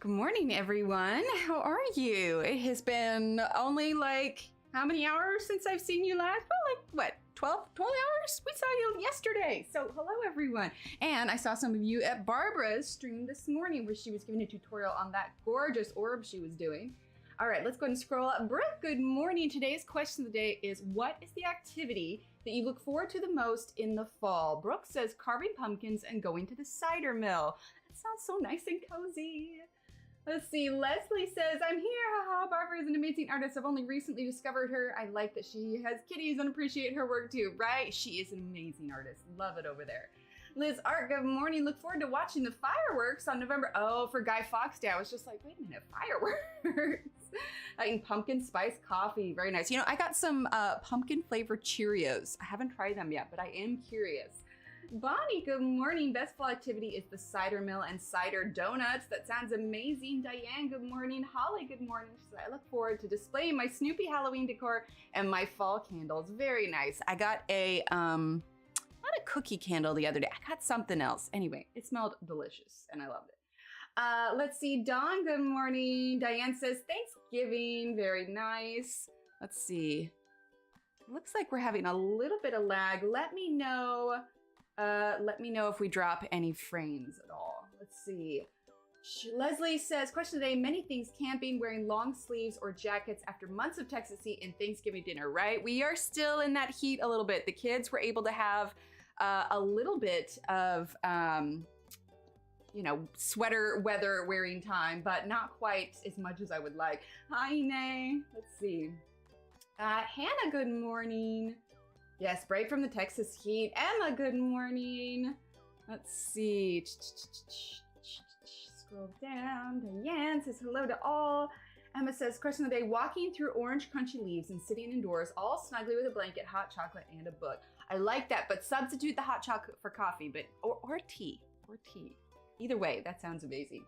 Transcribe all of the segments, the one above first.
Good morning, everyone. How are you? It has been only like, how many hours since I've seen you last? Well, like, what, 12 hours? We saw you yesterday. So, hello, everyone. And I saw some of you at Barbara's stream this morning where she was giving a tutorial on that gorgeous orb she was doing. All right, let's go ahead and scroll up. Brooke, good morning. Today's question of the day is, what is the activity that you look forward to the most in the fall? Brooke says carving pumpkins and going to the cider mill. That sounds so nice and cozy. Let's see, Leslie says, I'm here, haha, Barbara is an amazing artist. I've only recently discovered her. I like that she has kitties and appreciate her work too, right? She is an amazing artist. Love it over there. Liz Art, good morning. Look forward to watching the fireworks on November. Oh, for Guy Fawkes Day. I was just like, wait a minute, fireworks. And pumpkin spice coffee, very nice. You know, I got some pumpkin flavored Cheerios. I haven't tried them yet, but I am curious. Bonnie, good morning. Best fall activity is the cider mill and cider donuts. That sounds amazing. Diane, good morning. Holly, good morning. She said, I look forward to displaying my Snoopy Halloween decor and my fall candles. Very nice. I got a, not a cookie candle the other day. I got something else. Anyway, it smelled delicious and I loved it. Let's see. Dawn, good morning. Diane says, Thanksgiving. Very nice. Let's see. Looks like we're having a little bit of lag. Let me know if we drop any frames at all. Let's see. Leslie says, question today, many things camping, wearing long sleeves or jackets after months of Texas heat and Thanksgiving dinner, right? We are still in that heat a little bit. The kids were able to have a little bit of, you know, sweater weather wearing time, but not quite as much as I would like. Hi, Nay. Let's see. Hannah, good morning. Yes, break from the Texas heat. Emma, good morning. Let's see. Scroll down. Diane says hello to all. Emma says, question of the day, walking through orange crunchy leaves and sitting indoors, all snugly with a blanket, hot chocolate, and a book. I like that, but substitute the hot chocolate for coffee, but or tea. Either way, that sounds amazing.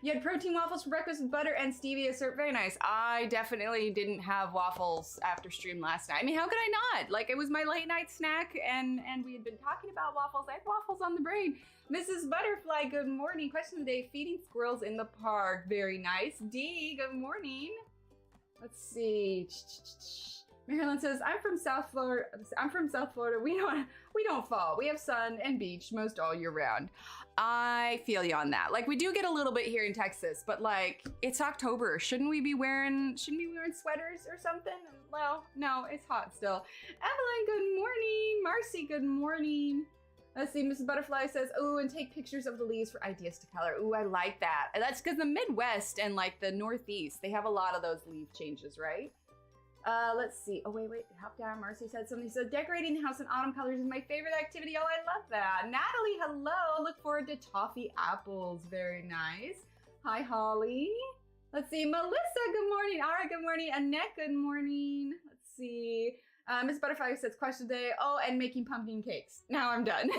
You had protein waffles for breakfast with butter and stevia syrup. Very nice. I definitely didn't have waffles after stream last night. I mean, how could I not? Like, it was my late night snack and we had been talking about waffles. I had waffles on the brain. Mrs. Butterfly, good morning. Question of the day, feeding squirrels in the park. Very nice. Dee, good morning. Let's see. Marilyn says, I'm from South Florida. We don't fall. We have sun and beach most all year round. I feel you on that. Like, we do get a little bit here in Texas, but like, it's October. Shouldn't we be wearing sweaters or something? Well, no, it's hot still. Evelyn, good morning. Marcy, good morning. Let's see, Mrs. Butterfly says, oh, and take pictures of the leaves for ideas to color. Ooh, I like that. And that's because the Midwest and like the Northeast, they have a lot of those leaf changes, right? Let's see. Oh, wait. Hop down. Marcy said something. She said, decorating the house in autumn colors is my favorite activity. Oh, I love that. Natalie, hello. Look forward to toffee apples. Very nice. Hi, Holly. Let's see. Melissa, good morning. Ara, good morning. Annette, good morning. Let's see. Miss Butterfly says, question today. Oh, and making pumpkin cakes. Now I'm done.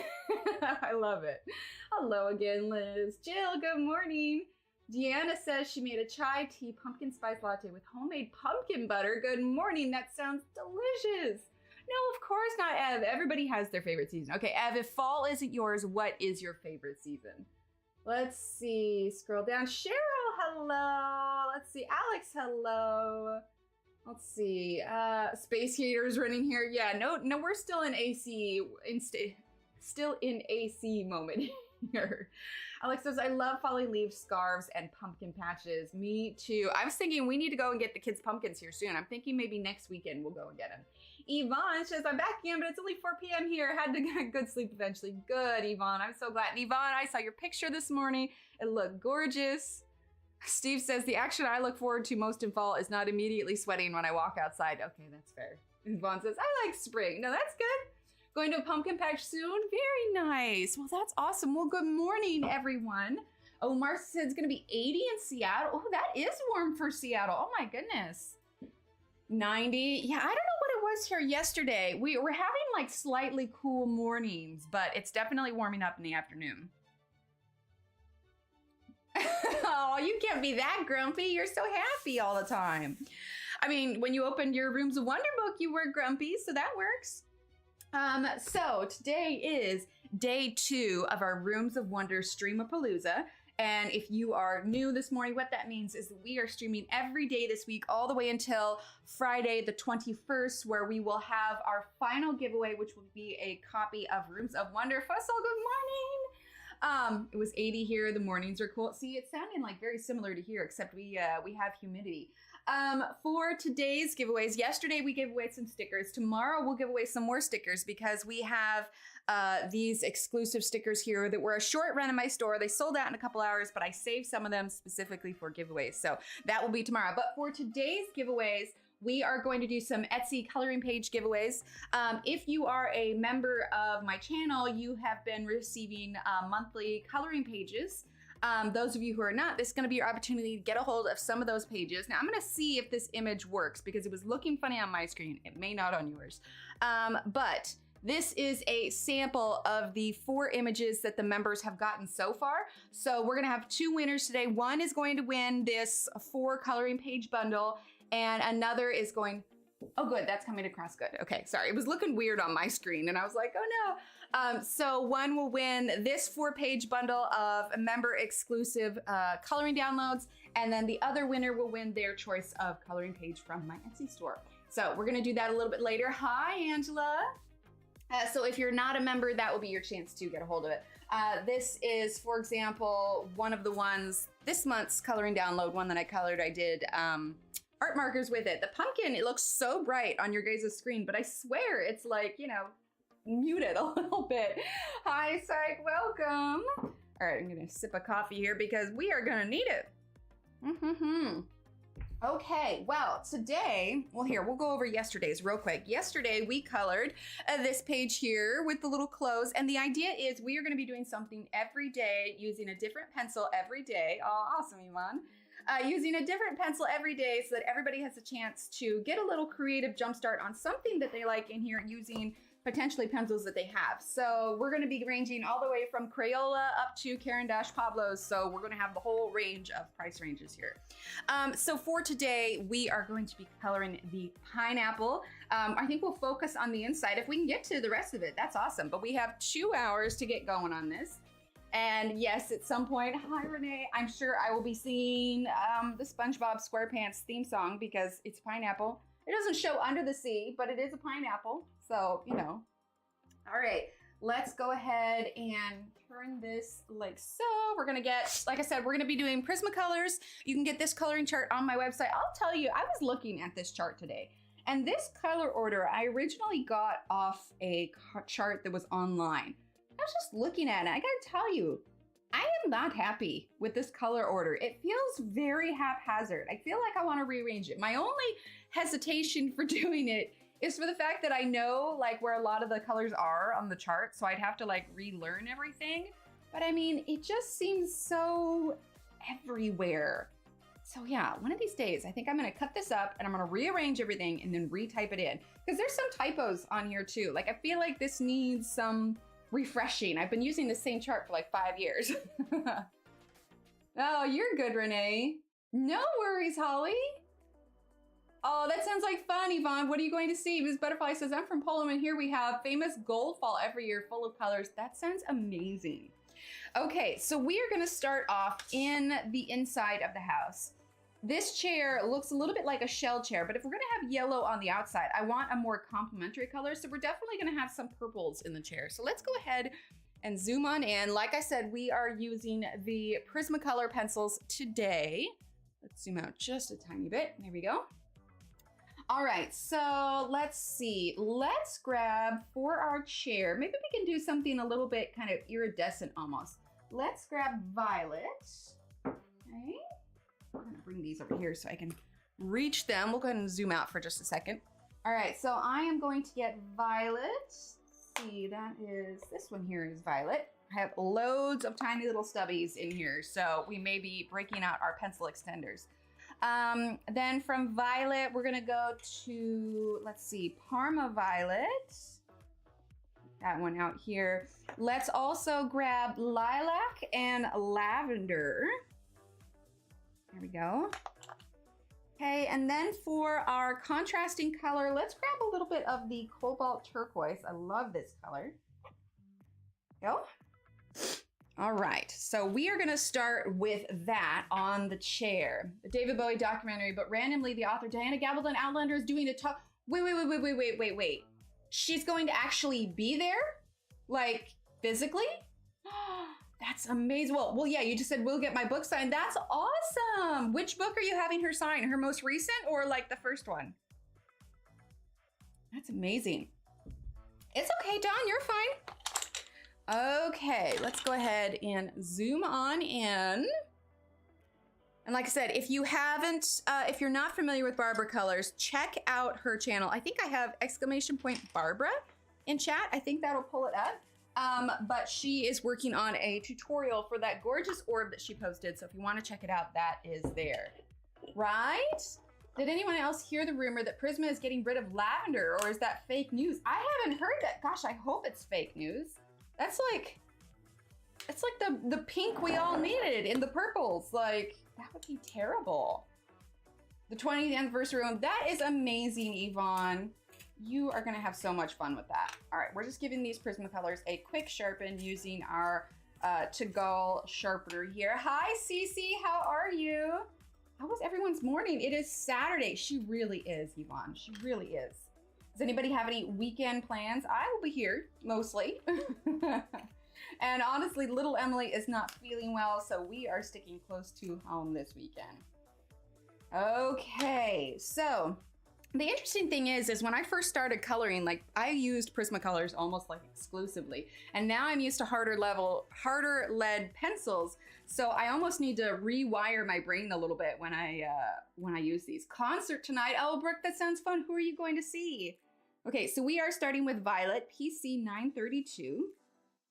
I love it. Hello again, Liz. Jill, good morning. Deanna says she made a chai tea pumpkin spice latte with homemade pumpkin butter. Good morning. That sounds delicious. No, of course not, Ev. Everybody has their favorite season. Okay, Ev, if fall isn't yours, what is your favorite season? Let's see. Scroll down. Cheryl, hello. Let's see. Alex, hello. Let's see. Space Heater's running here. Yeah, no, we're still in AC. Still in AC moment here. Alex says, I love falling leaves, scarves, and pumpkin patches. Me too. I was thinking we need to go and get the kids' pumpkins here soon. I'm thinking maybe next weekend we'll go and get them. Yvonne says, I'm back again, but it's only 4 p.m. here. Had to get good sleep eventually. Good, Yvonne. I'm so glad. And Yvonne, I saw your picture this morning. It looked gorgeous. Steve says, the action I look forward to most in fall is not immediately sweating when I walk outside. Okay, that's fair. Yvonne says, I like spring. No, that's good. Going to a pumpkin patch soon? Very nice. Well, that's awesome. Well, good morning, everyone. Oh, Marcy said it's going to be 80 in Seattle. Oh, that is warm for Seattle. Oh, my goodness. 90. Yeah, I don't know what it was here yesterday. We were having like slightly cool mornings, but it's definitely warming up in the afternoon. Oh, you can't be that grumpy. You're so happy all the time. I mean, when you opened your Rooms of Wonder book, you were grumpy, so that works. So today is day 2 of our Rooms of Wonder Streamapalooza, And if you are new this morning, what that means is that we are streaming every day this week, all the way until Friday the 21st, where we will have our final giveaway, which will be a copy of Rooms of Wonder. Fussel, good morning. It was 80 here. The mornings are cool. See, it's sounding like very similar to here, except we have humidity. For today's giveaways, yesterday we gave away some stickers. Tomorrow we'll give away some more stickers because we have these exclusive stickers here that were a short run in my store. They sold out in a couple hours, but I saved some of them specifically for giveaways. So that will be tomorrow. But for today's giveaways, we are going to do some Etsy coloring page giveaways. If you are a member of my channel, you have been receiving monthly coloring pages. Those of you who are not, this is going to be your opportunity to get a hold of some of those pages. Now I'm going to see if this image works because it was looking funny on my screen. It may not on yours. But this is a sample of the 4 images that the members have gotten so far. So we're going to have 2 winners today. One is going to win this 4 coloring page bundle, and another is going, oh good, that's coming across good. Okay, sorry, it was looking weird on my screen and I was like, oh no. So one will win this 4-page bundle of member exclusive coloring downloads, and then the other winner will win their choice of coloring page from my Etsy store. So we're gonna do that a little bit later. Hi, Angela. So if you're not a member, that will be your chance to get a hold of it. This is, for example, one of the ones, this month's coloring download, one that I colored, I did art markers with it. The pumpkin, it looks so bright on your guys' screen, but I swear it's like, you know, muted a little bit. Hi, Psych, welcome. All right, I'm gonna sip a coffee here because we are gonna need it. Okay, well, today, well here, we'll go over yesterday's real quick. Yesterday, we colored this page here with the little clothes, and the idea is we are gonna be doing something every day using a different pencil every day. Oh, awesome, Iman. Using a different pencil every day so that everybody has a chance to get a little creative jumpstart on something that they like in here, using potentially pencils that they have. So we're going to be ranging all the way from Crayola up to Caran d'Ache Pablo's. So we're going to have the whole range of price ranges here. So for today, we are going to be coloring the pineapple. I think we'll focus on the inside. If we can get to the rest of it, that's awesome. But we have 2 hours to get going on this. And yes, at some point, hi Renee, I'm sure I will be singing the SpongeBob SquarePants theme song because it's pineapple. It doesn't show under the sea, but it is a pineapple. So, you know. All right, let's go ahead and turn this like so. We're gonna get, like I said, we're gonna be doing Prismacolors. You can get this coloring chart on my website. I'll tell you, I was looking at this chart today. And this color order, I originally got off a chart that was online. I was just looking at it. I gotta tell you, I am not happy with this color order. It feels very haphazard. I feel like I want to rearrange it. My only hesitation for doing it is for the fact that I know like where a lot of the colors are on the chart, so I'd have to like relearn everything. But I mean, it just seems so everywhere. So yeah, one of these days, I think I'm gonna cut this up and I'm gonna rearrange everything and then retype it in. Because there's some typos on here too. Like I feel like this needs some refreshing. I've been using the same chart for like 5 years. Oh, you're good, Renee. No worries, Holly. Oh, that sounds like fun, Yvonne. What are you going to see? Ms. Butterfly says, I'm from Poland and here we have famous gold fall every year full of colors. That sounds amazing. Okay, so we are gonna start off in the inside of the house. This chair looks a little bit like a shell chair, but if we're gonna have yellow on the outside, I want a more complementary color. So we're definitely gonna have some purples in the chair. So let's go ahead and zoom on in. Like I said, we are using the Prismacolor pencils today. Let's zoom out just a tiny bit. There we go. All right, so let's see. Let's grab for our chair. Maybe we can do something a little bit kind of iridescent almost. Let's grab violet. Okay. I'm gonna bring these over here so I can reach them. We'll go ahead and zoom out for just a second. All right, so I am going to get violet. Let's see, that is, this one here is violet. I have loads of tiny little stubbies in here, so we may be breaking out our pencil extenders. Then from violet, we're gonna go to, let's see, Parma violet. That one out here. Let's also grab lilac and lavender. There we go. Okay, and then for our contrasting color, let's grab a little bit of the cobalt turquoise. I love this color. Go. All right, so we are gonna start with that on the chair. The David Bowie documentary, but randomly the author Diana Gabaldon Outlander is doing a talk. Wait. She's going to actually be there? Like, physically? That's amazing. Well, yeah, you just said we'll get my book signed. That's awesome. Which book are you having her sign? Her most recent or like the first one? That's amazing. It's okay, Dawn, you're fine. Okay, let's go ahead and zoom on in. And like I said, if you haven't, if you're not familiar with Barbara Colors, check out her channel. I think I have !Barbara in chat. I think that'll pull it up. But she is working on a tutorial for that gorgeous orb that she posted. So if you want to check it out, that is there. Right? Did anyone else hear the rumor that Prisma is getting rid of lavender, or is that fake news? I haven't heard that. Gosh, I hope it's fake news. That's like, it's like the pink we all needed in the purples. Like, that would be terrible. The 20th anniversary room. That is amazing, Yvonne. You are gonna have so much fun with that. All right, we're just giving these Prismacolors a quick sharpen using our Tagal sharpener here. Hi, Cece, how are you? How was everyone's morning? It is Saturday. She really is, Yvonne. She really is. Does anybody have any weekend plans? I will be here, mostly. And honestly, little Emily is not feeling well, so we are sticking close to home this weekend. Okay, so the interesting thing is when I first started coloring, like I used Prismacolors almost like exclusively, and now I'm used to harder lead pencils. So I almost need to rewire my brain a little bit when I use these. Concert tonight. Oh, Brooke, that sounds fun. Who are you going to see? Okay, so we are starting with Violet, PC 932.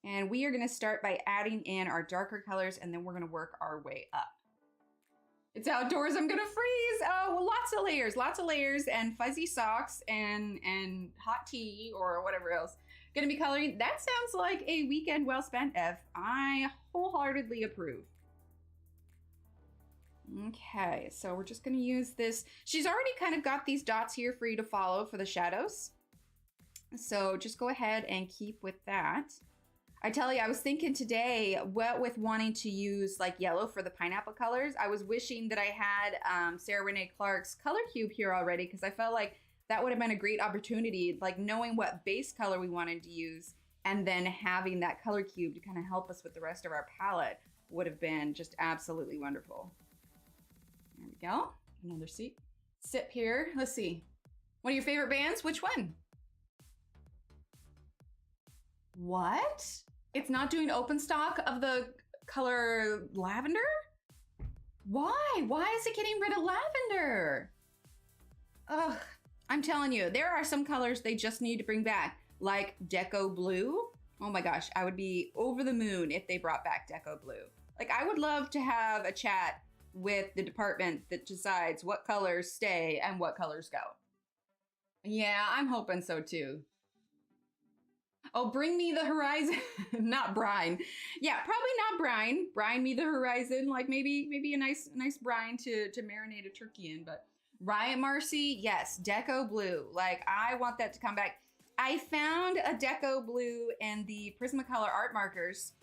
And we are gonna start by adding in our darker colors, and then we're gonna work our way up. It's outdoors, I'm gonna freeze. Oh, well, lots of layers and fuzzy socks and hot tea or whatever else. Gonna be coloring. That sounds like a weekend well spent, Ev. I wholeheartedly approve. Okay, so we're just gonna use this. She's already kind of got these dots here for you to follow for the shadows. So just go ahead and keep with that. I tell you, I was thinking today, what with wanting to use like yellow for the pineapple colors, I was wishing that I had Sarah Renee Clark's color cube here already, because I felt like that would have been a great opportunity, like knowing what base color we wanted to use and then having that color cube to kind of help us with the rest of our palette would have been just absolutely wonderful. There we go. Another sip here. Let's see. One of your favorite bands? Which one? What? It's not doing open stock of the color lavender? Why? Why is it getting rid of lavender? Ugh, I'm telling you, there are some colors they just need to bring back, like Deco Blue. Oh my gosh, I would be over the moon if they brought back Deco Blue. Like, I would love to have a chat with the department that decides what colors stay and what colors go. Yeah, I'm hoping so too. Oh, bring me the horizon. Not brine. Yeah, probably not brine. Brine me the horizon. Like maybe a nice brine to marinate a turkey in. But Riot Marcy, yes, Deco Blue. Like, I want that to come back. I found a Deco Blue and the Prismacolor art markers.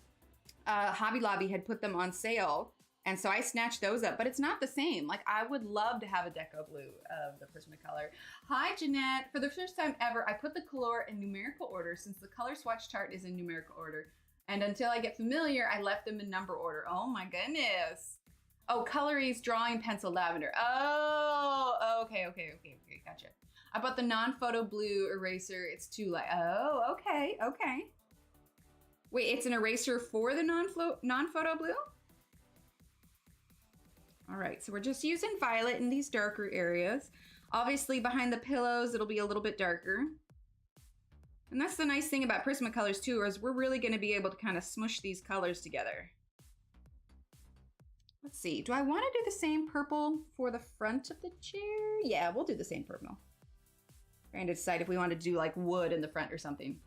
Hobby Lobby had put them on sale. And so I snatched those up, but it's not the same. Like, I would love to have a Deco Blue of the Prismacolor. Hi, Jeanette. For the first time ever, I put the color in numerical order since the color swatch chart is in numerical order. And until I get familiar, I left them in number order. Oh my goodness. Oh, Colories Drawing Pencil Lavender. Oh, okay, gotcha. I bought the non-photo blue eraser. It's too light. Oh, okay. Wait, it's an eraser for the non-photo blue? All right, so we're just using violet in these darker areas. Obviously behind the pillows, it'll be a little bit darker. And that's the nice thing about Prismacolors too, is we're really gonna be able to kind of smush these colors together. Let's see, do I wanna do the same purple for the front of the chair? Yeah, we'll do the same purple. Trying to decide if we want to do like wood in the front or something.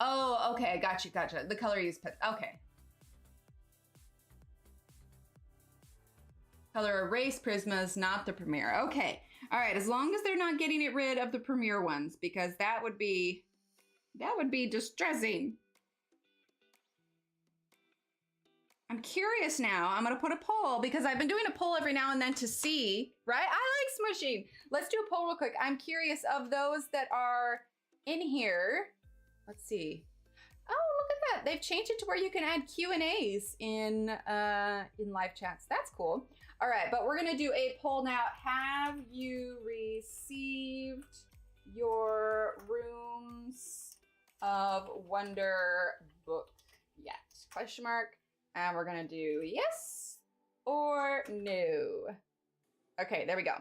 Oh, okay, gotcha. The color you put, okay. Color erase Prismas, not the Premier. Okay, all right, as long as they're not getting rid of the Premier ones, because that would be distressing. I'm curious now. I'm going to put a poll because I've been doing a poll every now and then to see, right? I like smushing. Let's do a poll real quick. I'm curious of those that are in here. Let's see. Oh, look at that. They've changed it to where you can add Q&As in live chats. That's cool. All right, but we're going to do a poll now. Have you received your Rooms of Wonder book yet? Question mark. And we're gonna do yes or no. Okay, there we go.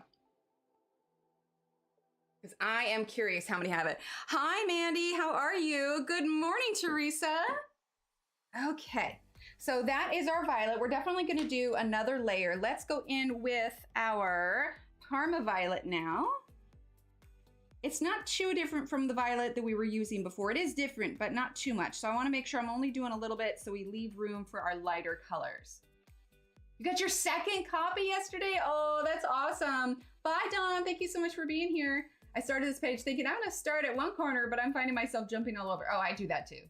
Because I am curious how many have it. Hi, Mandy, how are you? Good morning, Teresa. Okay, so that is our violet. We're definitely gonna do another layer. Let's go in with our Parma Violet now. It's not too different from the violet that we were using before. It is different, but not too much. So I want to make sure I'm only doing a little bit so we leave room for our lighter colors. You got your second copy yesterday? Oh, that's awesome. Bye, Dawn. Thank you so much for being here. I started this page thinking I'm going to start at one corner, but I'm finding myself jumping all over. Oh, I do that too.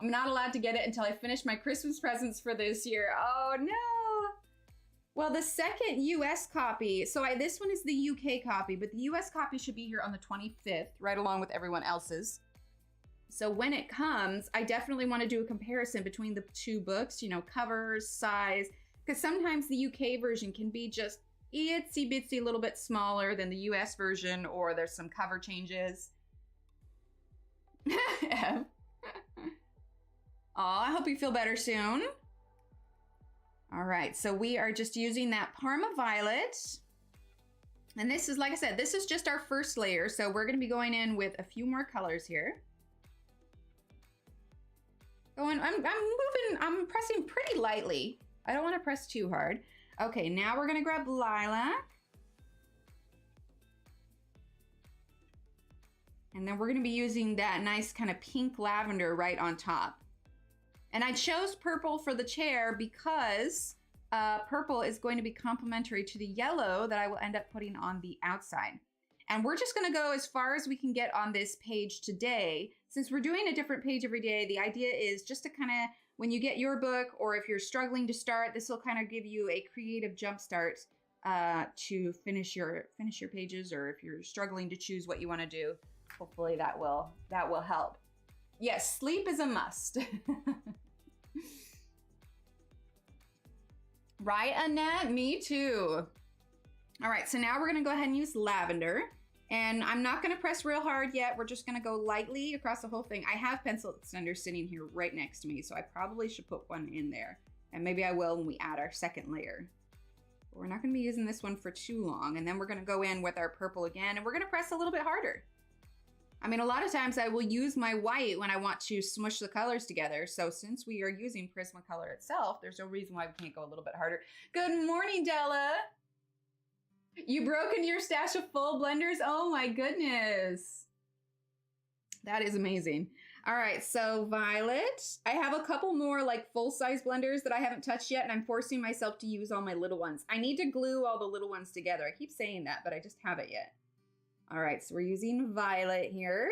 I'm not allowed to get it until I finish my Christmas presents for this year. Oh, no. Well, the second US copy, so this one is the UK copy, but the US copy should be here on the 25th, right along with everyone else's. So when it comes, I definitely want to do a comparison between the two books, you know, covers, size, because sometimes the UK version can be just itsy bitsy, a little bit smaller than the US version, or there's some cover changes. Aw, I hope you feel better soon. All right, so we are just using that Parma Violet. And this is, like I said, this is just our first layer. So we're gonna be going in with a few more colors here. I'm pressing pretty lightly. I don't wanna press too hard. Okay, now we're gonna grab Lilac. And then we're gonna be using that nice kind of pink lavender right on top. And I chose purple for the chair because purple is going to be complementary to the yellow that I will end up putting on the outside. And we're just gonna go as far as we can get on this page today. Since we're doing a different page every day, the idea is just to kind of, when you get your book, or if you're struggling to start, this will kind of give you a creative jump start to finish your pages, or if you're struggling to choose what you wanna do, hopefully that will help. Yes, sleep is a must. Right, Annette? Me too. All right, so now we're gonna go ahead and use lavender. And I'm not gonna press real hard yet. We're just gonna go lightly across the whole thing. I have pencil extenders sitting here right next to me, so I probably should put one in there. And maybe I will when we add our second layer. But we're not gonna be using this one for too long. And then we're gonna go in with our purple again, and we're gonna press a little bit harder. I mean, a lot of times I will use my white when I want to smush the colors together. So since we are using Prismacolor itself, there's no reason why we can't go a little bit harder. Good morning, Della. You broke into your stash of full blenders? Oh my goodness. That is amazing. All right, so Violet. I have a couple more like full-size blenders that I haven't touched yet, and I'm forcing myself to use all my little ones. I need to glue all the little ones together. I keep saying that, but I just haven't yet. All right, so we're using Violet here.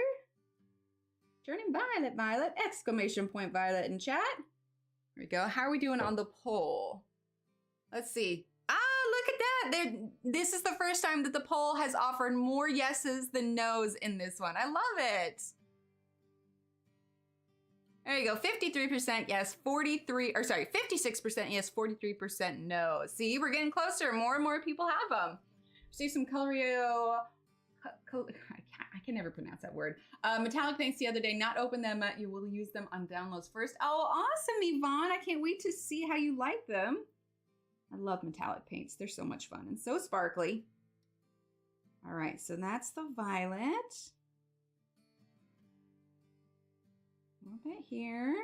Turning Violet, Violet, exclamation point Violet in chat. There we go. How are we doing on the poll? Let's see. Ah, look at that. This is the first time that the poll has offered more yeses than nos in this one. I love it. There you go. 53% yes, 56% yes, 43% no. See, we're getting closer. More and more people have them. See some Colorio. I can never pronounce that word. Metallic paints the other day, not open them, you will use them on downloads first. Oh, awesome, Yvonne. I can't wait to see how you like them. I love metallic paints. They're so much fun and so sparkly. All right, so that's the violet. A little bit here.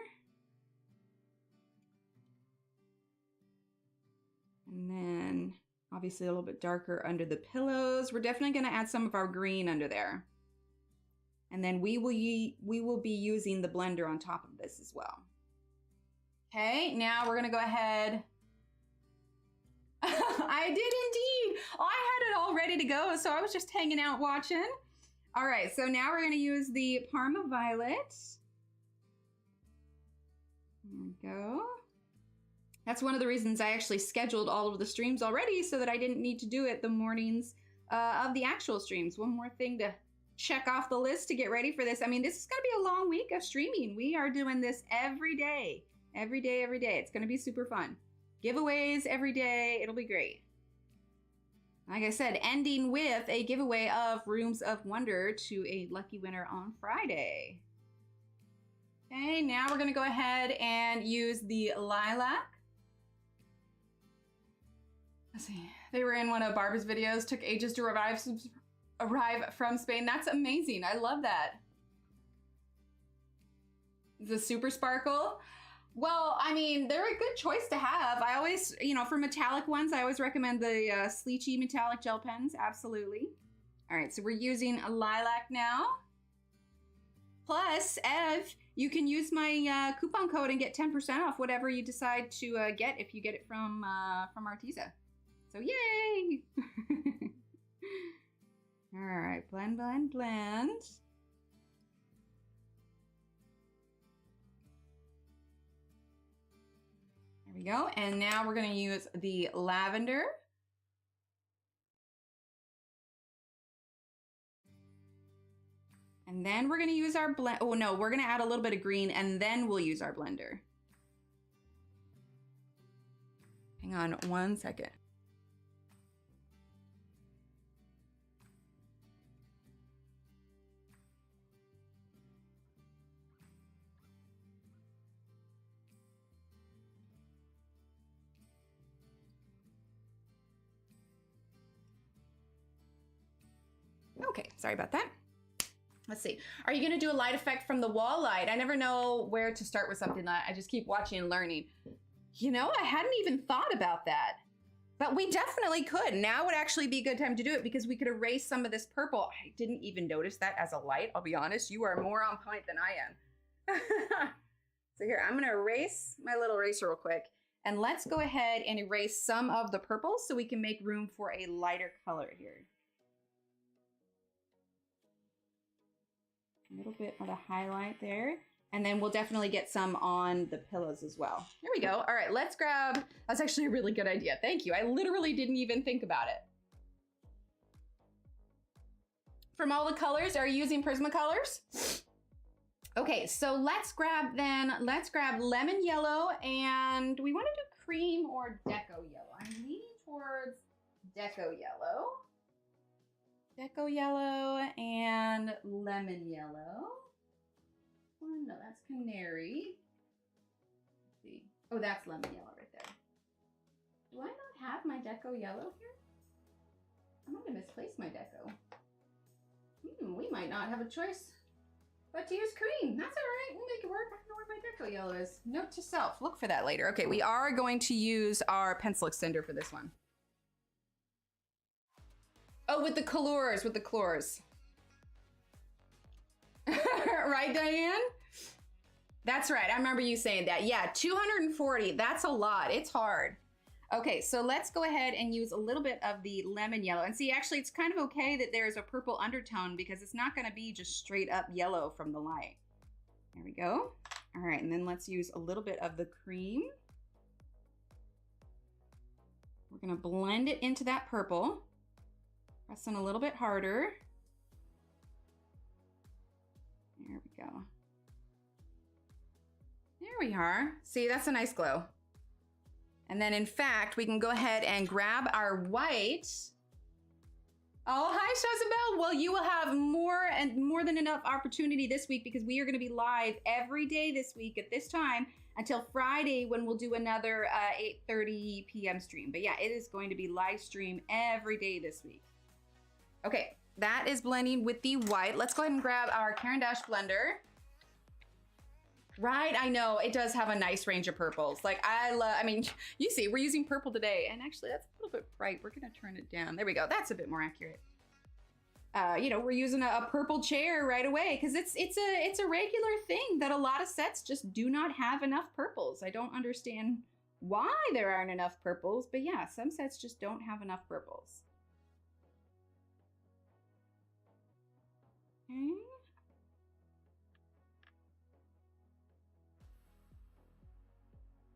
And then obviously a little bit darker under the pillows. We're definitely going to add some of our green under there. And then we will be using the blender on top of this as well. Okay, now we're going to go ahead. I did indeed. Oh, I had it all ready to go, so I was just hanging out watching. All right, so now we're going to use the Parma Violet. There we go. That's one of the reasons I actually scheduled all of the streams already so that I didn't need to do it the mornings of the actual streams. One more thing to check off the list to get ready for this. I mean, this is going to be a long week of streaming. We are doing this every day. Every day, every day. It's going to be super fun. Giveaways every day. It'll be great. Like I said, ending with a giveaway of Rooms of Wonder to a lucky winner on Friday. Okay, now we're going to go ahead and use the lilac. Let's see. They were in one of Barbara's videos. Took ages to arrive from Spain. That's amazing. I love that. The super sparkle. Well, I mean, they're a good choice to have. I always, you know, for metallic ones, I always recommend the Sleechy metallic gel pens. Absolutely. All right, so we're using a lilac now. Plus, Ev, you can use my coupon code and get 10% off whatever you decide to get if you get it from Arteza. So yay! All right, blend, blend, blend. There we go. And now we're going to use the lavender. And then we're going to use our blend. Oh no, we're going to add a little bit of green and then we'll use our blender. Hang on one second. Okay, sorry about that. Let's see. Are you gonna do a light effect from the wall light? I never know where to start with something like that. I just keep watching and learning. You know, I hadn't even thought about that. But we definitely could. Now would actually be a good time to do it because we could erase some of this purple. I didn't even notice that as a light. I'll be honest, you are more on point than I am. So here, I'm gonna erase my little eraser real quick. And let's go ahead and erase some of the purple so we can make room for a lighter color here. A little bit of a highlight there. And then we'll definitely get some on the pillows as well. There we go. All right, let's grab, that's actually a really good idea. Thank you. I literally didn't even think about it. From all the colors, are you using Prismacolors? Okay, so let's grab lemon yellow, and do we want to do cream or deco yellow? I'm leaning towards deco yellow. Deco yellow and lemon yellow. Oh, no, that's canary. Let's see. Oh, that's lemon yellow right there. Do I not have my deco yellow here? I might have misplaced my deco. We might not have a choice but to use cream. That's all right. We'll make it work. I don't know where my deco yellow is. Note to self. Look for that later. Okay, we are going to use our pencil extender for this one. Oh, with the colors, Right, Diane? That's right. I remember you saying that. Yeah, 240. That's a lot. It's hard. Okay, so let's go ahead and use a little bit of the lemon yellow. And see, actually, it's kind of okay that there's a purple undertone because it's not going to be just straight up yellow from the light. There we go. All right, and then let's use a little bit of the cream. We're going to blend it into that purple. Press in a little bit harder. There we go. There we are. See, that's a nice glow. And then in fact, we can go ahead and grab our white. Oh, hi, Shazabelle. Well, you will have more than enough opportunity this week because we are going to be live every day this week at this time until Friday when we'll do another 8:30 p.m. stream. But yeah, it is going to be live stream every day this week. Okay, that is blending with the white. Let's go ahead and grab our Caran d'Ache blender. Right, I know, it does have a nice range of purples. Like, I mean, you see, we're using purple today, and actually that's a little bit bright. We're gonna turn it down. There we go, that's a bit more accurate. You know, we're using a purple chair right away, because it's a regular thing that a lot of sets just do not have enough purples. I don't understand why there aren't enough purples, but yeah, some sets just don't have enough purples. Okay.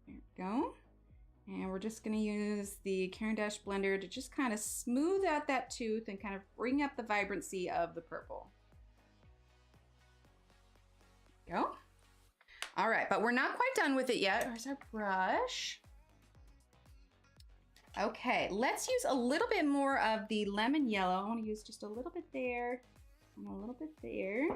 There we go. And we're just gonna use the Caran d'Ache blender to just kind of smooth out that tooth and kind of bring up the vibrancy of the purple. Go. All right, but we're not quite done with it yet. Where's our brush? Okay, let's use a little bit more of the lemon yellow. I want to use just a little bit there and a little bit there.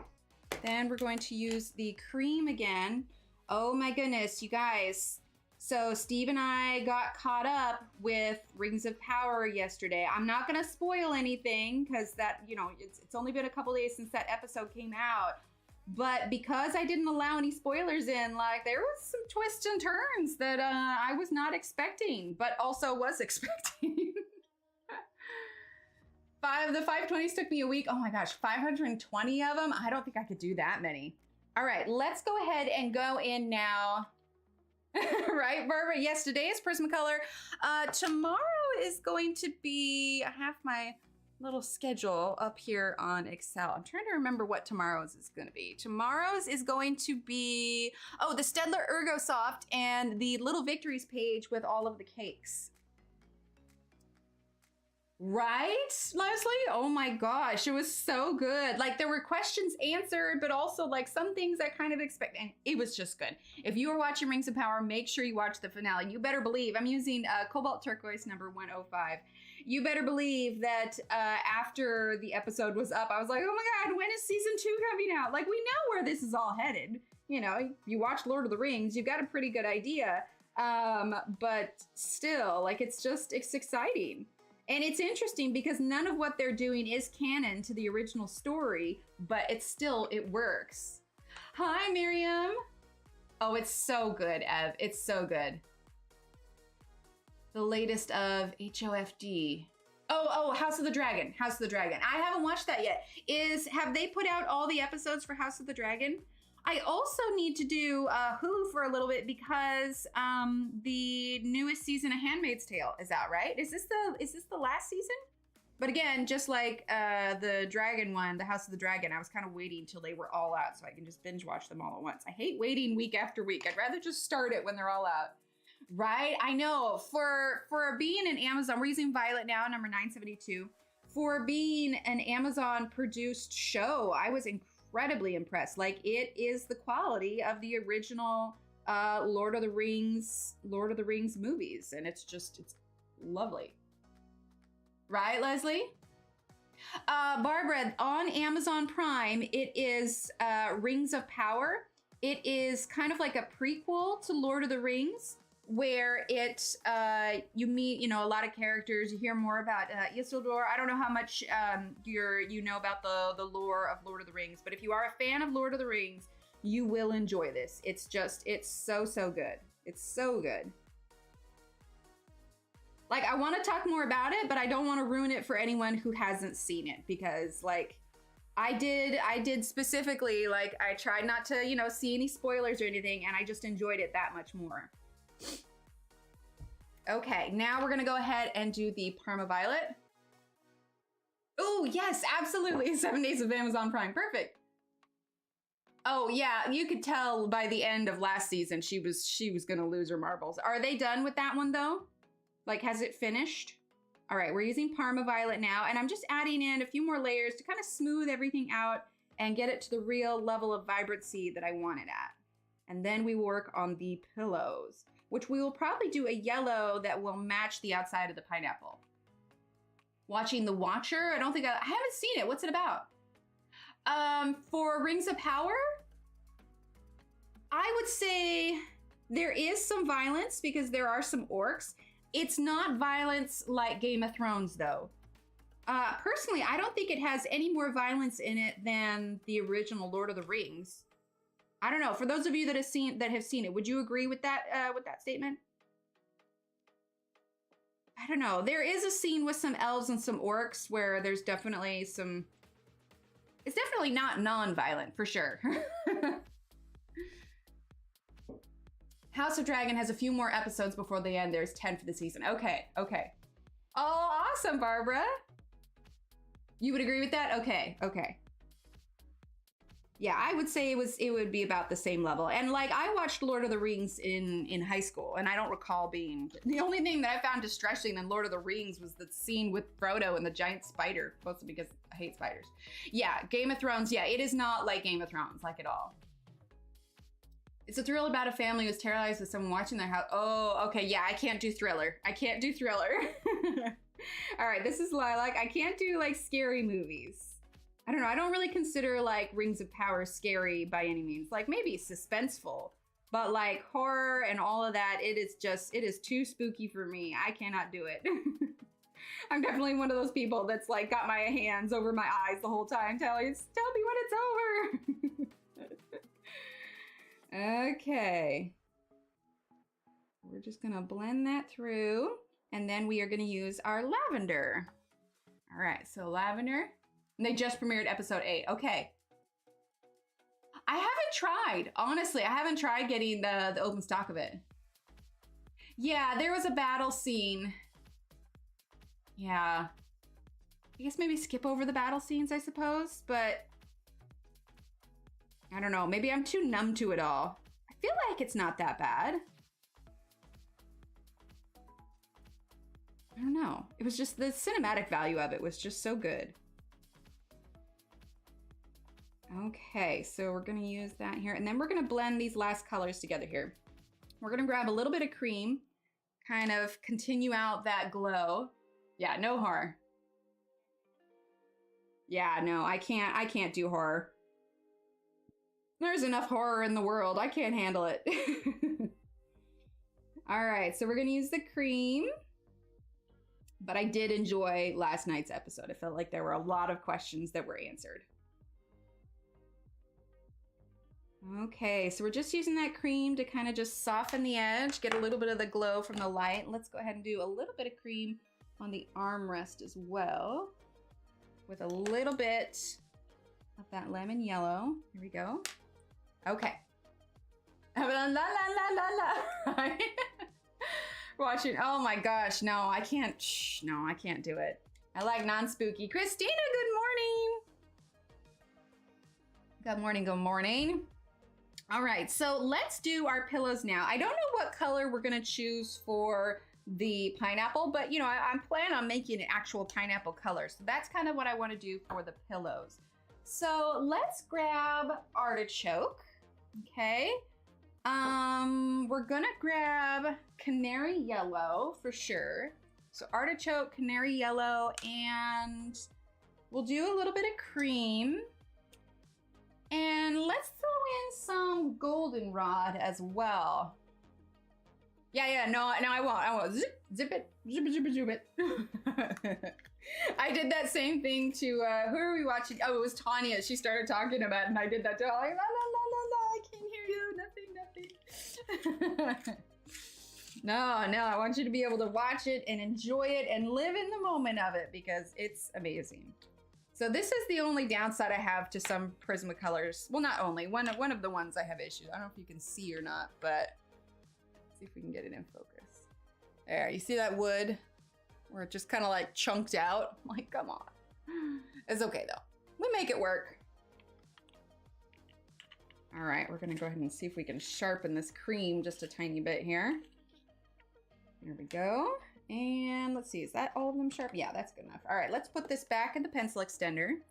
Then we're going to use the cream again. Oh my goodness, you guys. So Steve and I got caught up with Rings of Power yesterday. I'm not gonna spoil anything because that, you know, it's only been a couple days since that episode came out. But because I didn't allow any spoilers in, like there was some twists and turns that I was not expecting, but also was expecting. The 520s took me a week. Oh my gosh, 520 of them? I don't think I could do that many. All right, let's go ahead and go in now. Right, Barbara? Yes, today is Prismacolor. Tomorrow is going to be, I have my little schedule up here on Excel. I'm trying to remember what tomorrow's is going to be. Tomorrow's is going to be, oh, the Stedler Ergo Soft and the Little Victories page with all of the cakes. Right, Leslie? Oh my gosh, it was so good. Like there were questions answered, but also like some things I kind of expect, and it was just good. If you are watching Rings of Power, make sure you watch the finale. You better believe, I'm using Cobalt Turquoise number 105. You better believe that after the episode was up, I was like, oh my God, when is season 2 coming out? Like we know where this is all headed. You know, you watch Lord of the Rings, you've got a pretty good idea. But still, like it's exciting. And it's interesting because none of what they're doing is canon to the original story, but it works. Hi, Miriam. Oh, it's so good, Ev. It's so good. The latest of HOFD. Oh, House of the Dragon. House of the Dragon. I haven't watched that yet. Have they put out all the episodes for House of the Dragon? I also need to do Hulu for a little bit because the newest season of Handmaid's Tale is out, right? Is this the last season? But again, just like the Dragon one, the House of the Dragon, I was kind of waiting till they were all out so I can just binge watch them all at once. I hate waiting week after week. I'd rather just start it when they're all out. Right? I know. For being an Amazon, we're using Violet now, number 972. For being an Amazon produced show, I was incredibly impressed. Like it is the quality of the original Lord of the Rings movies, and it's lovely. Right, Leslie? Barbara, on Amazon Prime, it is Rings of Power. It is kind of like a prequel to Lord of the Rings, where you meet, a lot of characters. You hear more about Isildur. I don't know how much you know about the lore of Lord of the Rings, but if you are a fan of Lord of the Rings, you will enjoy this. It's so good. It's so good. Like, I want to talk more about it, but I don't want to ruin it for anyone who hasn't seen it, because like I did specifically, like I tried not to, see any spoilers or anything, and I just enjoyed it that much more. Okay, now we're gonna go ahead and do the Parma Violet. Oh yes, absolutely, 7 days of Amazon Prime, perfect. Oh yeah, you could tell by the end of last season she was gonna lose her marbles. Are they done with that one though? Like, has it finished? All right, we're using Parma Violet now, and I'm just adding in a few more layers to kind of smooth everything out and get it to the real level of vibrancy that I want it at. And then we work on the pillows, which we will probably do a yellow that will match the outside of the pineapple. Watching The Watcher, I haven't seen it. What's it about? For Rings of Power, I would say there is some violence because there are some orcs. It's not violence like Game of Thrones though. Personally, I don't think it has any more violence in it than the original Lord of the Rings. I don't know. For those of you that have seen it, would you agree with that statement? I don't know. There is a scene with some elves and some orcs where there's definitely some. It's definitely not non-violent for sure. House of Dragon has a few more episodes before the end. There's 10 for the season. Okay. Oh, awesome, Barbara. You would agree with that? Okay. Yeah, I would say it would be about the same level. And like I watched Lord of the Rings in high school, and I don't recall being the only thing that I found distressing in Lord of the Rings was the scene with Frodo and the giant spider, mostly because I hate spiders. Yeah, Game of Thrones, yeah, it is not like Game of Thrones, like at all. It's a thriller about a family who's terrorized with someone watching their house. Oh, okay, yeah, I can't do thriller. I can't do thriller. All right, this is Lilac. I can't do like scary movies. I don't know. I don't really consider like Rings of Power scary by any means. Like maybe suspenseful, but like horror and all of that, it is too spooky for me. I cannot do it. I'm definitely one of those people that's like got my hands over my eyes the whole time. Tell me when it's over. Okay. We're just gonna blend that through, and then we are gonna use our lavender. All right, so lavender. And they just premiered episode 8. Okay. I haven't tried, honestly. I haven't tried getting the open stock of it. Yeah, there was a battle scene. Yeah. I guess maybe skip over the battle scenes, I suppose, but I don't know. Maybe I'm too numb to it all. I feel like it's not that bad. I don't know. It was just the cinematic value of it was just so good. Okay, so we're gonna use that here, and then we're gonna blend these last colors together here. We're gonna grab a little bit of cream, kind of continue out that glow. Yeah, no horror. Yeah, no, I can't do horror. There's enough horror in the world. I can't handle it. All right, so we're gonna use the cream. But I did enjoy last night's episode. I felt like there were a lot of questions that were answered. Okay, so we're just using that cream to kind of just soften the edge, get a little bit of the glow from the light. Let's go ahead and do a little bit of cream on the armrest as well, with a little bit of that lemon yellow. Here we go. Okay. La la la la la. Watching, oh my gosh, no, I can't do it. I like non-spooky. Christina, good morning. Good morning, good morning. All right, so let's do our pillows now. I don't know what color we're gonna choose for the pineapple, but you know, I'm planning on making an actual pineapple color. So that's kind of what I wanna do for the pillows. So let's grab Artichoke, okay? We're gonna grab Canary Yellow for sure. So Artichoke, Canary Yellow, and we'll do a little bit of cream. And let's throw in some goldenrod as well. Yeah, no, I won't. Zip it. I did that same thing to, who are we watching? Oh, it was Tanya. She started talking about it, and I did that too. I'm like, la, I can't hear you, nothing. No, I want you to be able to watch it and enjoy it and live in the moment of it because it's amazing. So this is the only downside I have to some Prismacolors. Well, not only, one of the ones I have issues. I don't know if you can see or not, but let's see if we can get it in focus. There, you see that wood? Where it just kind of like chunked out. I'm like, come on. It's okay though. We make it work. All right, we're gonna go ahead and see if we can sharpen this cream just a tiny bit here. There we go. And let's see, is that all of them sharp? Yeah, that's good enough. All right, let's put this back in the pencil extender. I'm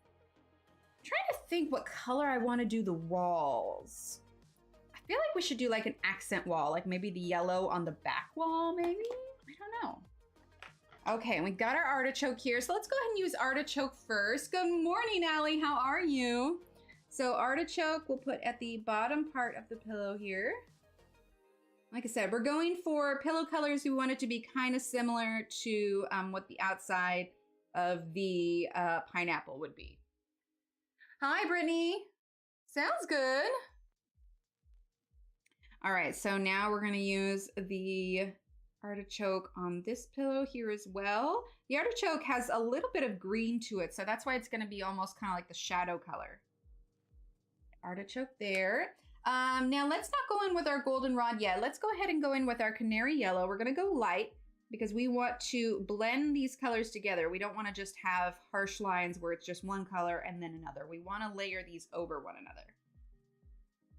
trying to think what color I want to do the walls. I feel like we should do like an accent wall, like maybe the yellow on the back wall, maybe? I don't know. Okay, and we got our artichoke here. So let's go ahead and use artichoke first. Good morning, Allie, how are you? So artichoke we'll put at the bottom part of the pillow here. Like I said, we're going for pillow colors. We want it to be kind of similar to what the outside of the pineapple would be. Hi, Brittany. Sounds good. All right, so now we're gonna use the artichoke on this pillow here as well. The artichoke has a little bit of green to it, so that's why it's gonna be almost kind of like the shadow color. Artichoke there. Now let's not go in with our goldenrod yet. Let's go ahead and go in with our canary yellow. We're gonna go light because we want to blend these colors together. We don't wanna just have harsh lines where it's just one color and then another. We wanna layer these over one another.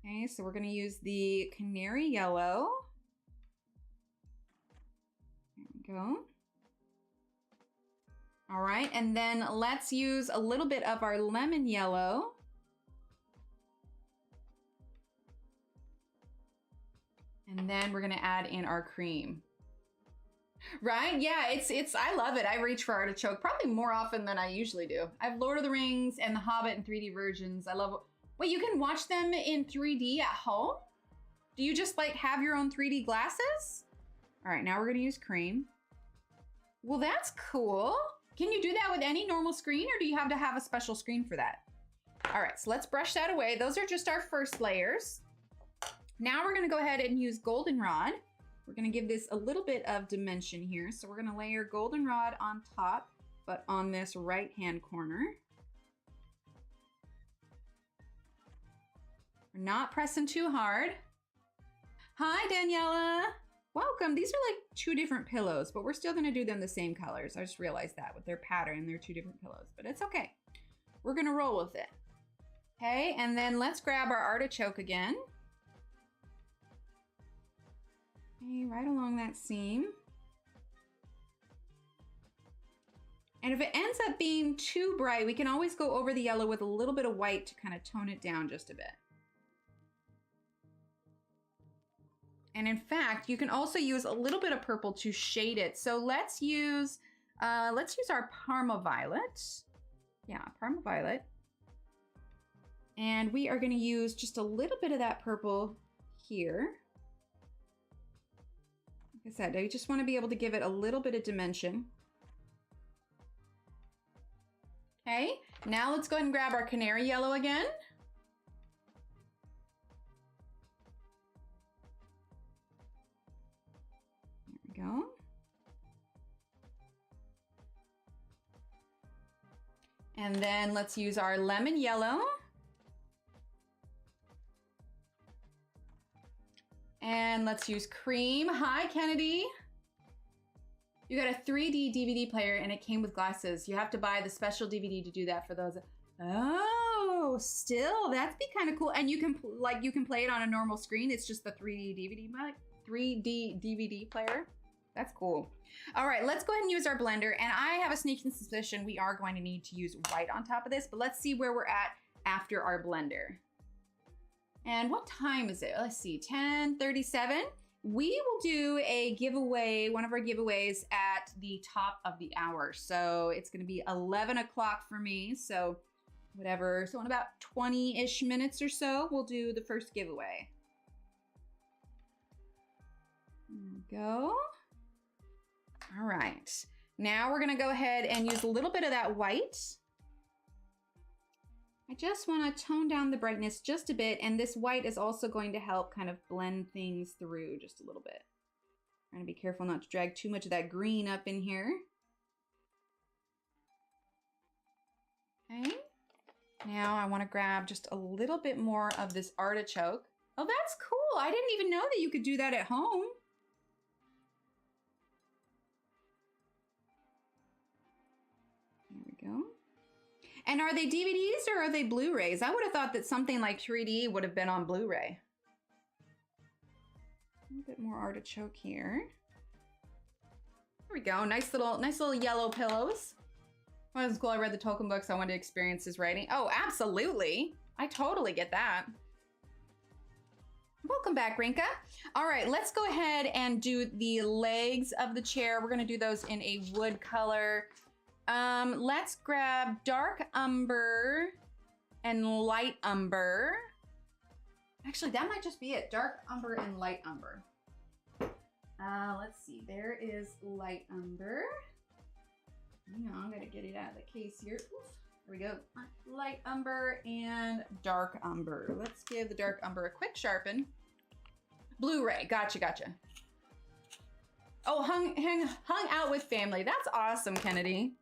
Okay, so we're gonna use the canary yellow. There we go. All right, and then let's use a little bit of our lemon yellow. And then we're gonna add in our cream. Right? Yeah, it's I love it. I reach for Artichoke probably more often than I usually do. I have Lord of the Rings and The Hobbit in 3D versions. I love. Wait, you can watch them in 3D at home? Do you just like have your own 3D glasses? All right, now we're gonna use cream. Well, that's cool. Can you do that with any normal screen, or do you have to have a special screen for that? All right, so let's brush that away. Those are just our first layers. Now we're gonna go ahead and use goldenrod. We're gonna give this a little bit of dimension here. So we're gonna layer goldenrod on top, but on this right-hand corner. We're not pressing too hard. Hi, Daniela. Welcome. These are like 2 different pillows, but we're still gonna do them the same colors. I just realized that with their pattern, they're 2 different pillows, but it's okay. We're gonna roll with it. Okay, and then let's grab our artichoke again. Okay, right along that seam. And if it ends up being too bright, we can always go over the yellow with a little bit of white to kind of tone it down just a bit. And in fact, you can also use a little bit of purple to shade it. So let's use our Parma Violet. Yeah, Parma Violet. And we are gonna use just a little bit of that purple here. Like I said, I just wanna be able to give it a little bit of dimension. Okay, now let's go ahead and grab our canary yellow again. There we go. And then let's use our lemon yellow. And let's use cream. Hi, Kennedy. You got a 3D DVD player and it came with glasses. You have to buy the special DVD to do that for those. Oh, still, that'd be kind of cool. And you can play it on a normal screen. It's just the 3D DVD player. That's cool. All right, let's go ahead and use our blender. And I have a sneaking suspicion we are going to need to use white on top of this, but let's see where we're at after our blender. And what time is it? Let's see, 10:37. We will do a giveaway, one of our giveaways at the top of the hour. So it's gonna be 11 o'clock for me. So whatever, so in about 20-ish minutes or so, we'll do the first giveaway. There we go. All right, now we're gonna go ahead and use a little bit of that white. I just want to tone down the brightness just a bit, and this white is also going to help kind of blend things through just a little bit. I'm going to be careful not to drag too much of that green up in here. Okay. Now I want to grab just a little bit more of this artichoke. Oh, that's cool. I didn't even know that you could do that at home. There we go. And are they DVDs or are they Blu-rays? I would have thought that something like 3D would have been on Blu-ray. A little bit more artichoke here. There we go. Nice little yellow pillows. Well, that's cool. I read the Tolkien books. I wanted to experience his writing. Oh, absolutely. I totally get that. Welcome back, Rinka. All right, let's go ahead and do the legs of the chair. We're gonna do those in a wood color. Let's grab dark umber and light umber. Actually, that might just be it. Dark umber and light umber. Let's see. There is light umber. Hang on, I'm gonna get it out of the case here. Oof, there we go. Light umber and dark umber. Let's give the dark umber a quick sharpen. Blu-ray. Gotcha, gotcha. Oh, hung out with family. That's awesome, Kennedy.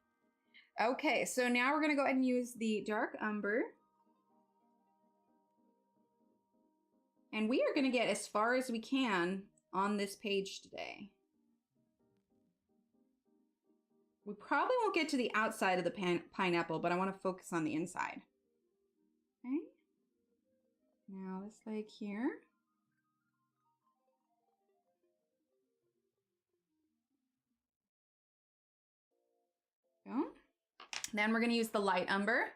Okay, so now we're gonna go ahead and use the dark umber. And we are gonna get as far as we can on this page today. We probably won't get to the outside of the pineapple, but I wanna focus on the inside. Okay. Now this leg here. Go. Then we're gonna use the light umber.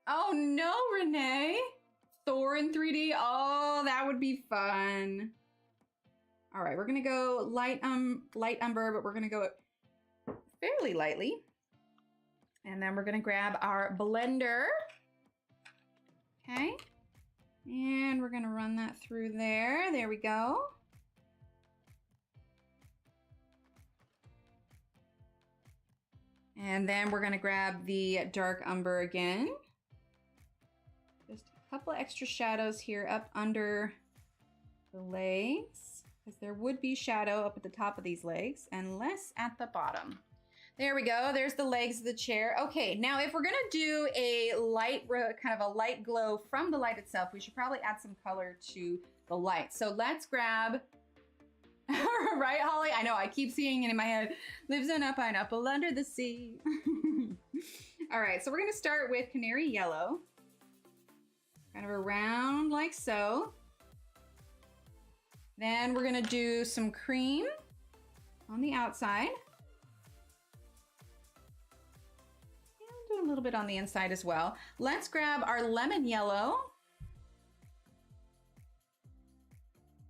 Oh no, Renee! Thor in 3D. Oh, that would be fun. All right, we're gonna go light umber, but we're gonna go fairly lightly. And then we're gonna grab our blender. Okay. And we're gonna run that through there. There we go. And then we're gonna grab the dark umber again. Just a couple extra shadows here up under the legs, because there would be shadow up at the top of these legs and less at the bottom. There we go. There's the legs of the chair. Okay, now if we're gonna do a light, kind of a light glow from the light itself, we should probably add some color to the light. So let's grab, right, Holly? I know, I keep seeing it in my head. Lives in a pineapple under the sea. All right, so we're gonna start with canary yellow. Kind of around like so. Then we're gonna do some cream on the outside. A little bit on the inside as well. Let's grab our lemon yellow.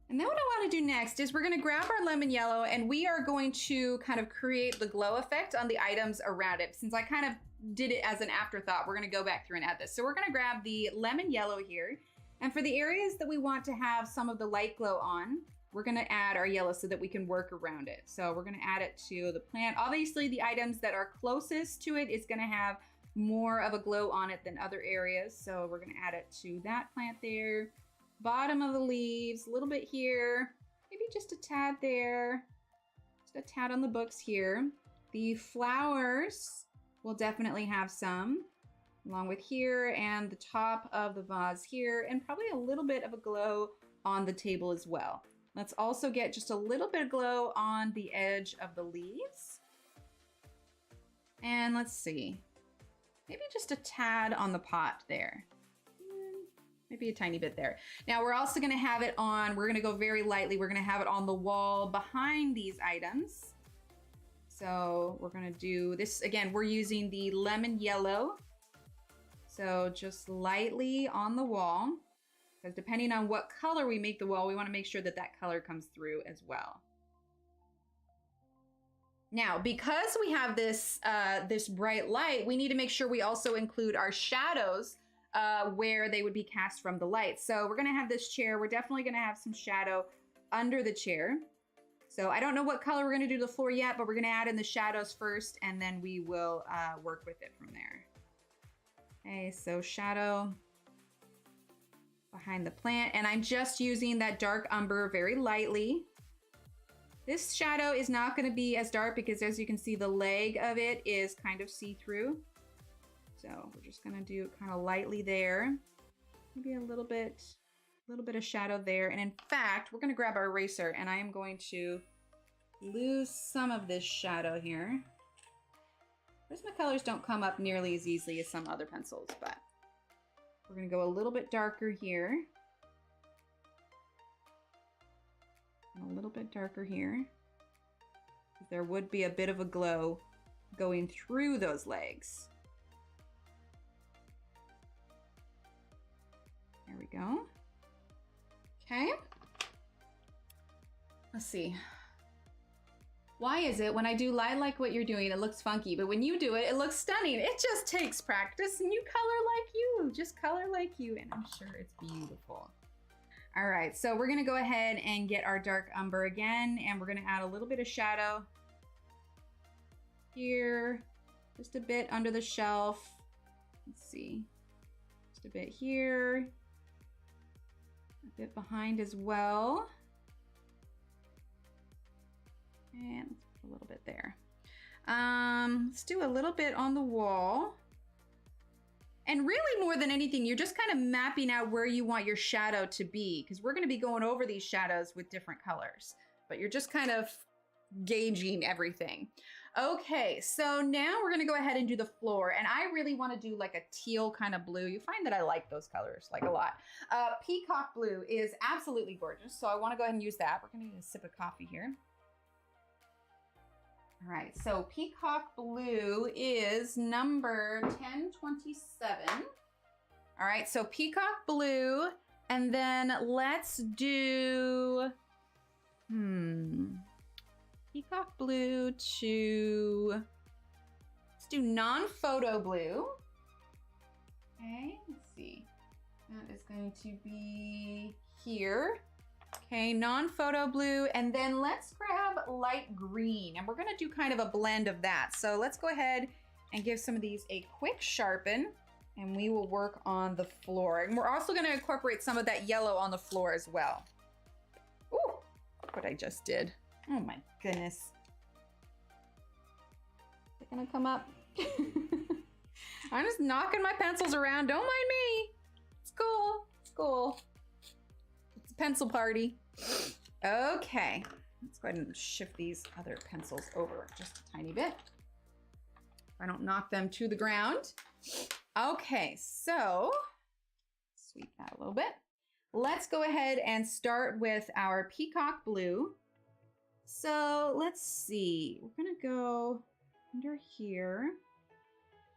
And then what I want to do next is we're going to grab our lemon yellow and we are going to kind of create the glow effect on the items around it. Since I kind of did it as an afterthought, we're going to go back through and add this. So we're going to grab the lemon yellow here. And for the areas that we want to have some of the light glow on, we're going to add our yellow so that we can work around it. So we're going to add it to the plant. Obviously, the items that are closest to it is going to have more of a glow on it than other areas. So we're gonna add it to that plant there. Bottom of the leaves, a little bit here, maybe just a tad there, just a tad on the books here. The flowers will definitely have some, along with here and the top of the vase here, and probably a little bit of a glow on the table as well. Let's also get just a little bit of glow on the edge of the leaves. And let's see. Maybe just a tad on the pot there. Maybe a tiny bit there. Now we're also gonna have it on, we're gonna go very lightly, we're gonna have it on the wall behind these items. So we're gonna do this, again, we're using the lemon yellow. So just lightly on the wall, because depending on what color we make the wall, we wanna make sure that that color comes through as well. Now, because we have this, this bright light, we need to make sure we also include our shadows where they would be cast from the light. So we're gonna have this chair. We're definitely gonna have some shadow under the chair. So I don't know what color we're gonna do to the floor yet, but we're gonna add in the shadows first and then we will work with it from there. Okay, so shadow behind the plant. And I'm just using that dark umber very lightly. This shadow is not going to be as dark because as you can see, the leg of it is kind of see-through. So we're just going to do it kind of lightly there. Maybe a little bit of shadow there. And in fact, we're going to grab our eraser and I am going to lose some of this shadow here. Prismacolors don't come up nearly as easily as some other pencils, but we're going to go a little bit darker here. A little bit darker here. There would be a bit of a glow going through those legs. There we go. Okay. Let's see. Why is it when I do I like what you're doing, it looks funky, but when you do it, it looks stunning? It just takes practice and you color like you. Just color like you and I'm sure it's beautiful. All right, so we're gonna go ahead and get our dark umber again, and we're gonna add a little bit of shadow here, just a bit under the shelf. Let's see, just a bit here, a bit behind as well, and a little bit there. Let's do a little bit on the wall. And really more than anything, you're just kind of mapping out where you want your shadow to be, because we're going to be going over these shadows with different colors, but you're just kind of gauging everything. Okay, so now we're gonna go ahead and do the floor, and I really want to do like a teal kind of blue. You find that I like those colors like a lot. Peacock blue is absolutely gorgeous, so I want to go ahead and use that. We're gonna need a sip of coffee here. All right, so peacock blue is number 1027. All right, so peacock blue, and then let's do peacock blue to, let's do non-photo blue. Okay, let's see. That is going to be here. Okay, non-photo blue, and then let's grab light green, and we're gonna do kind of a blend of that. So let's go ahead and give some of these a quick sharpen, and we will work on the floor. And we're also gonna incorporate some of that yellow on the floor as well. Ooh, look what I just did. Oh my goodness. Is it gonna come up? I'm just knocking my pencils around. Don't mind me. It's cool. It's cool. It's a pencil party. Okay. Let's go ahead and shift these other pencils over just a tiny bit. I don't knock them to the ground. Okay, so sweep that a little bit. Let's go ahead and start with our peacock blue. So let's see, we're gonna go under here.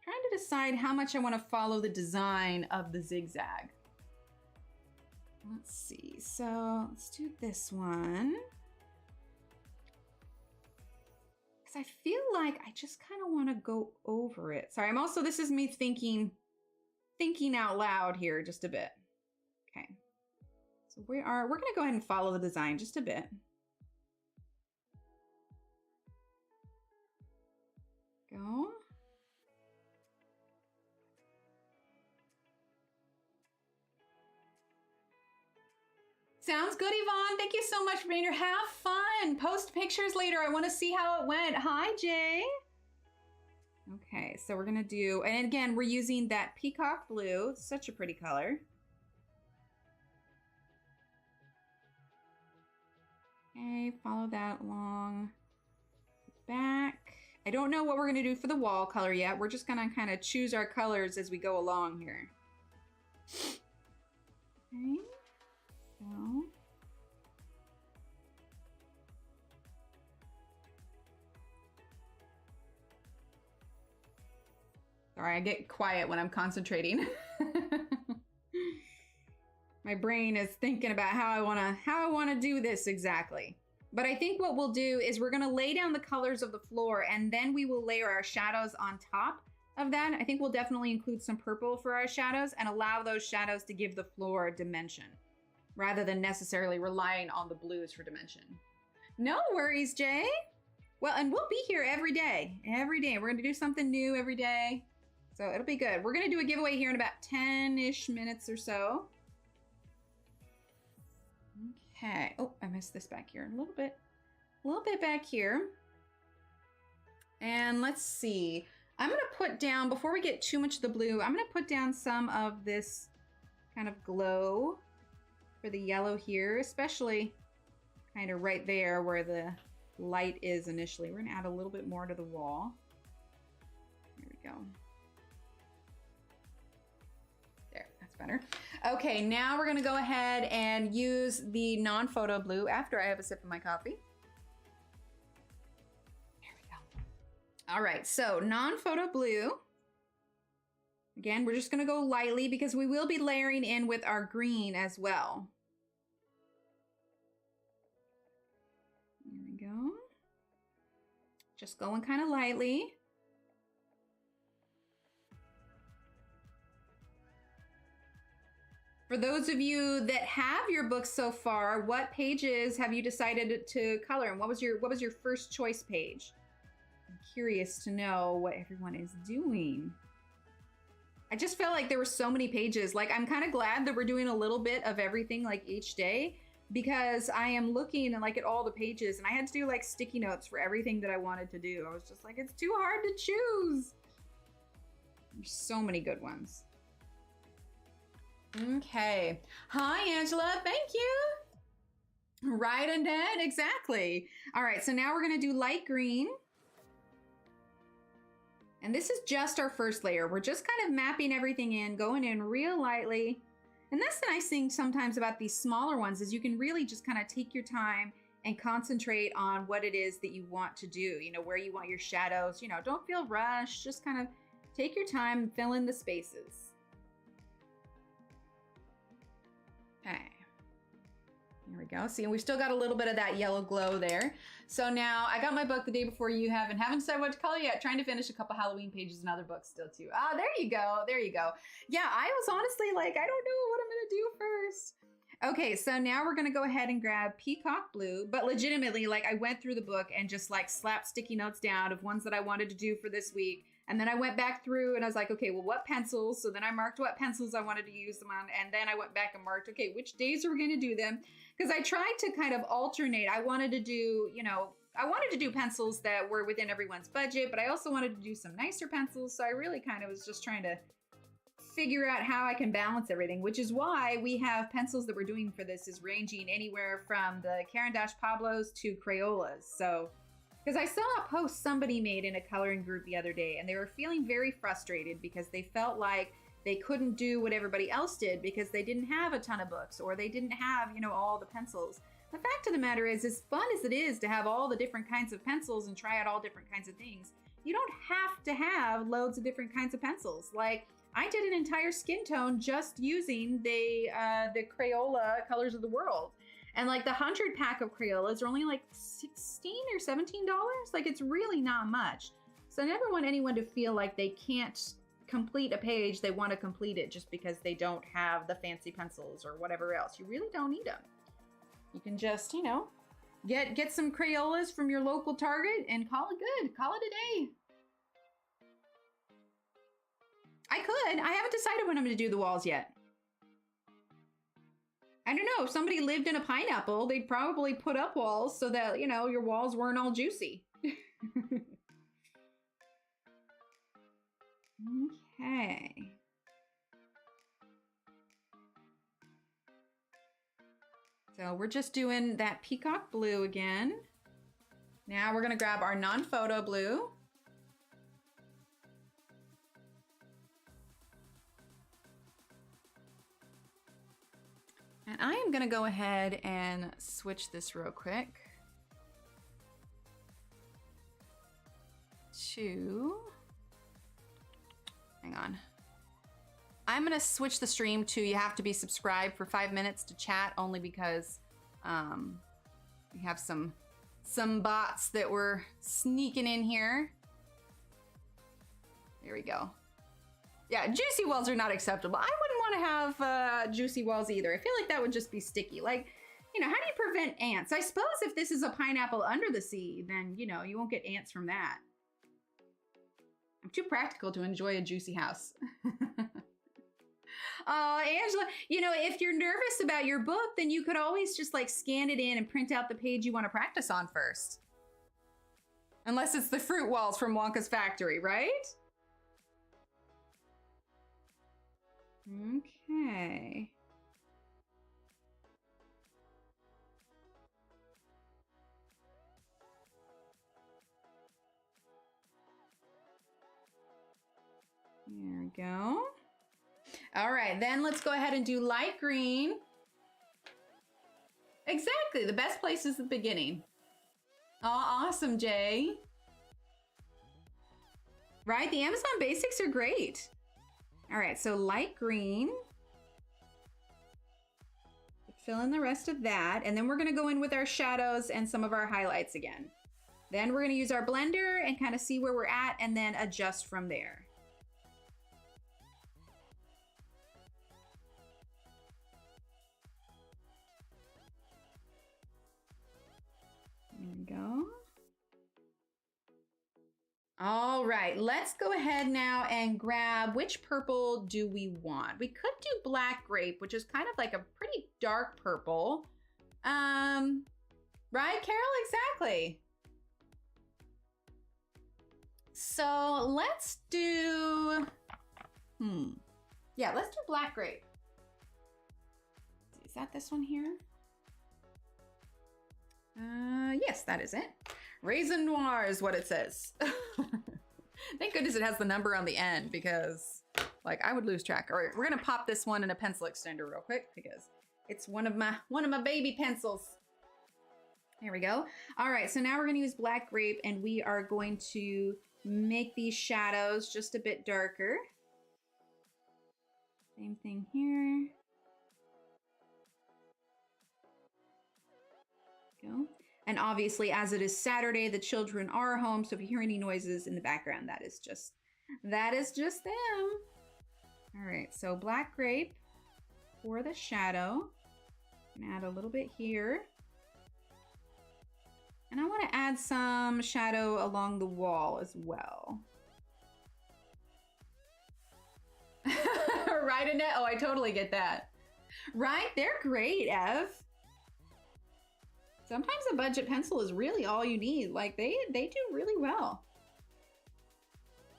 Trying to decide how much I want to follow the design of the zigzag. Let's see, so let's do this one. Because I feel like I just kind of want to go over it. Sorry, this is me thinking out loud here just a bit. Okay, so we're gonna go ahead and follow the design just a bit. Go. Sounds good, Yvonne. Thank you so much for being here. Have fun. Post pictures later. I want to see how it went. Hi, Jay. Okay, so we're gonna do, and again, we're using that peacock blue. It's such a pretty color. Okay, follow that along back. I don't know what we're gonna do for the wall color yet. We're just gonna kind of choose our colors as we go along here. Okay, go. Sorry, I get quiet when I'm concentrating. My brain is thinking about how I wanna do this exactly. But I think what we'll do is we're gonna lay down the colors of the floor, and then we will layer our shadows on top of that. I think we'll definitely include some purple for our shadows and allow those shadows to give the floor dimension rather than necessarily relying on the blues for dimension. No worries, Jay. Well, and we'll be here every day. Every day. We're gonna do something new every day. So it'll be good. We're gonna do a giveaway here in about 10-ish minutes or so. Okay. Oh, I missed this back here a little bit back here. And let's see. I'm gonna put down, before we get too much of the blue, I'm gonna put down some of this kind of glow for the yellow here, especially kind of right there where the light is initially. We're gonna add a little bit more to the wall. There we go. There, that's better. Okay, now we're gonna go ahead and use the non-photo blue after I have a sip of my coffee. There we go. All right, so non-photo blue. Again, we're just gonna go lightly because we will be layering in with our green as well. There we go. Just going kind of lightly. For those of you that have your books so far, what pages have you decided to color, and what was your first choice page? I'm curious to know what everyone is doing. I just felt like there were so many pages. Like, I'm kind of glad that we're doing a little bit of everything like each day, because I am looking like at all the pages, and I had to do like sticky notes for everything that I wanted to do. I was just like, it's too hard to choose. There's so many good ones. Okay. Hi, Angela. Thank you. Right, Annette. Exactly. All right. So now we're going to do light green. And this is just our first layer. We're just kind of mapping everything in, going in real lightly. And that's the nice thing sometimes about these smaller ones is you can really just kind of take your time and concentrate on what it is that you want to do, you know, where you want your shadows, you know, don't feel rushed, just kind of take your time and fill in the spaces. Okay. Here we go. See, and we've still got a little bit of that yellow glow there. So now I got my book the day before you have and haven't decided what to color yet. Trying to finish a couple Halloween pages and other books still too. Ah, there you go. There you go. Yeah, I was honestly like, I don't know what I'm going to do first. Okay, so now we're going to go ahead and grab Peacock Blue, but legitimately, like I went through the book and just like slapped sticky notes down of ones that I wanted to do for this week. And then I went back through and I was like, okay, well, what pencils? So then I marked what pencils I wanted to use them on. And then I went back and marked, okay, which days are we going to do them? Because I tried to kind of alternate. I wanted to do, you know, I wanted to do pencils that were within everyone's budget, but I also wanted to do some nicer pencils. So I really kind of was just trying to figure out how I can balance everything, which is why we have pencils that we're doing for this is ranging anywhere from the Caran d'Ache Pablos to Crayolas. So, because I saw a post somebody made in a coloring group the other day, and they were feeling very frustrated because they felt like they couldn't do what everybody else did because they didn't have a ton of books or they didn't have, you know, all the pencils. The fact of the matter is, as fun as it is to have all the different kinds of pencils and try out all different kinds of things, you don't have to have loads of different kinds of pencils. Like, I did an entire skin tone just using the Crayola Colors of the World. And like the 100 pack of Crayolas are only like $16 or $17. Like it's really not much. So I never want anyone to feel like they can't complete a page. They want to complete it just because they don't have the fancy pencils or whatever else. You really don't need them. You can just, you know, get some Crayolas from your local Target and call it good. Call it a day. I could. I haven't decided when I'm going to do the walls yet. I don't know. If somebody lived in a pineapple, they'd probably put up walls so that, you know, your walls weren't all juicy. Okay. So we're just doing that Peacock Blue again. Now we're going to grab our non-photo blue. And I am going to go ahead and switch this real quick to, hang on. I'm going to switch the stream to you have to be subscribed for 5 minutes to chat only because we have some bots that were sneaking in here. There we go. Yeah, juicy walls are not acceptable. I wouldn't want to have juicy walls either. I feel like that would just be sticky. Like, you know, how do you prevent ants? I suppose if this is a pineapple under the sea, then, you know, you won't get ants from that. I'm too practical to enjoy a juicy house. Oh, Angela, you know, if you're nervous about your book, then you could always just like scan it in and print out the page you want to practice on first. Unless it's the fruit walls from Wonka's Factory, right? Okay. There we go. All right, then let's go ahead and do light green. Exactly, the best place is the beginning. Oh, awesome, Jay. Right, the Amazon basics are great. All right, so light green. Fill in the rest of that, and then we're gonna go in with our shadows and some of our highlights again. Then we're gonna use our blender and kind of see where we're at and then adjust from there. There we go. All right, let's go ahead now and grab which purple do we want? We could do black grape, which is kind of like a pretty dark purple. Right, Carol? Exactly. So let's do, yeah, let's do black grape. Is that this one here? Yes, that is it. Raisin Noir is what it says. Thank goodness it has the number on the end because like I would lose track. All right, we're gonna pop this one in a pencil extender real quick because it's one of my baby pencils. There we go. All right, so now we're gonna use black grape and we are going to make these shadows just a bit darker. Same thing here. Go. And obviously, as it is Saturday, the children are home. So if you hear any noises in the background, that is just them. All right, so black grape for the shadow. I'm gonna add a little bit here. And I want to add some shadow along the wall as well. Right, Annette? Oh, I totally get that. Right? They're great, Ev. Sometimes a budget pencil is really all you need. Like, they do really well.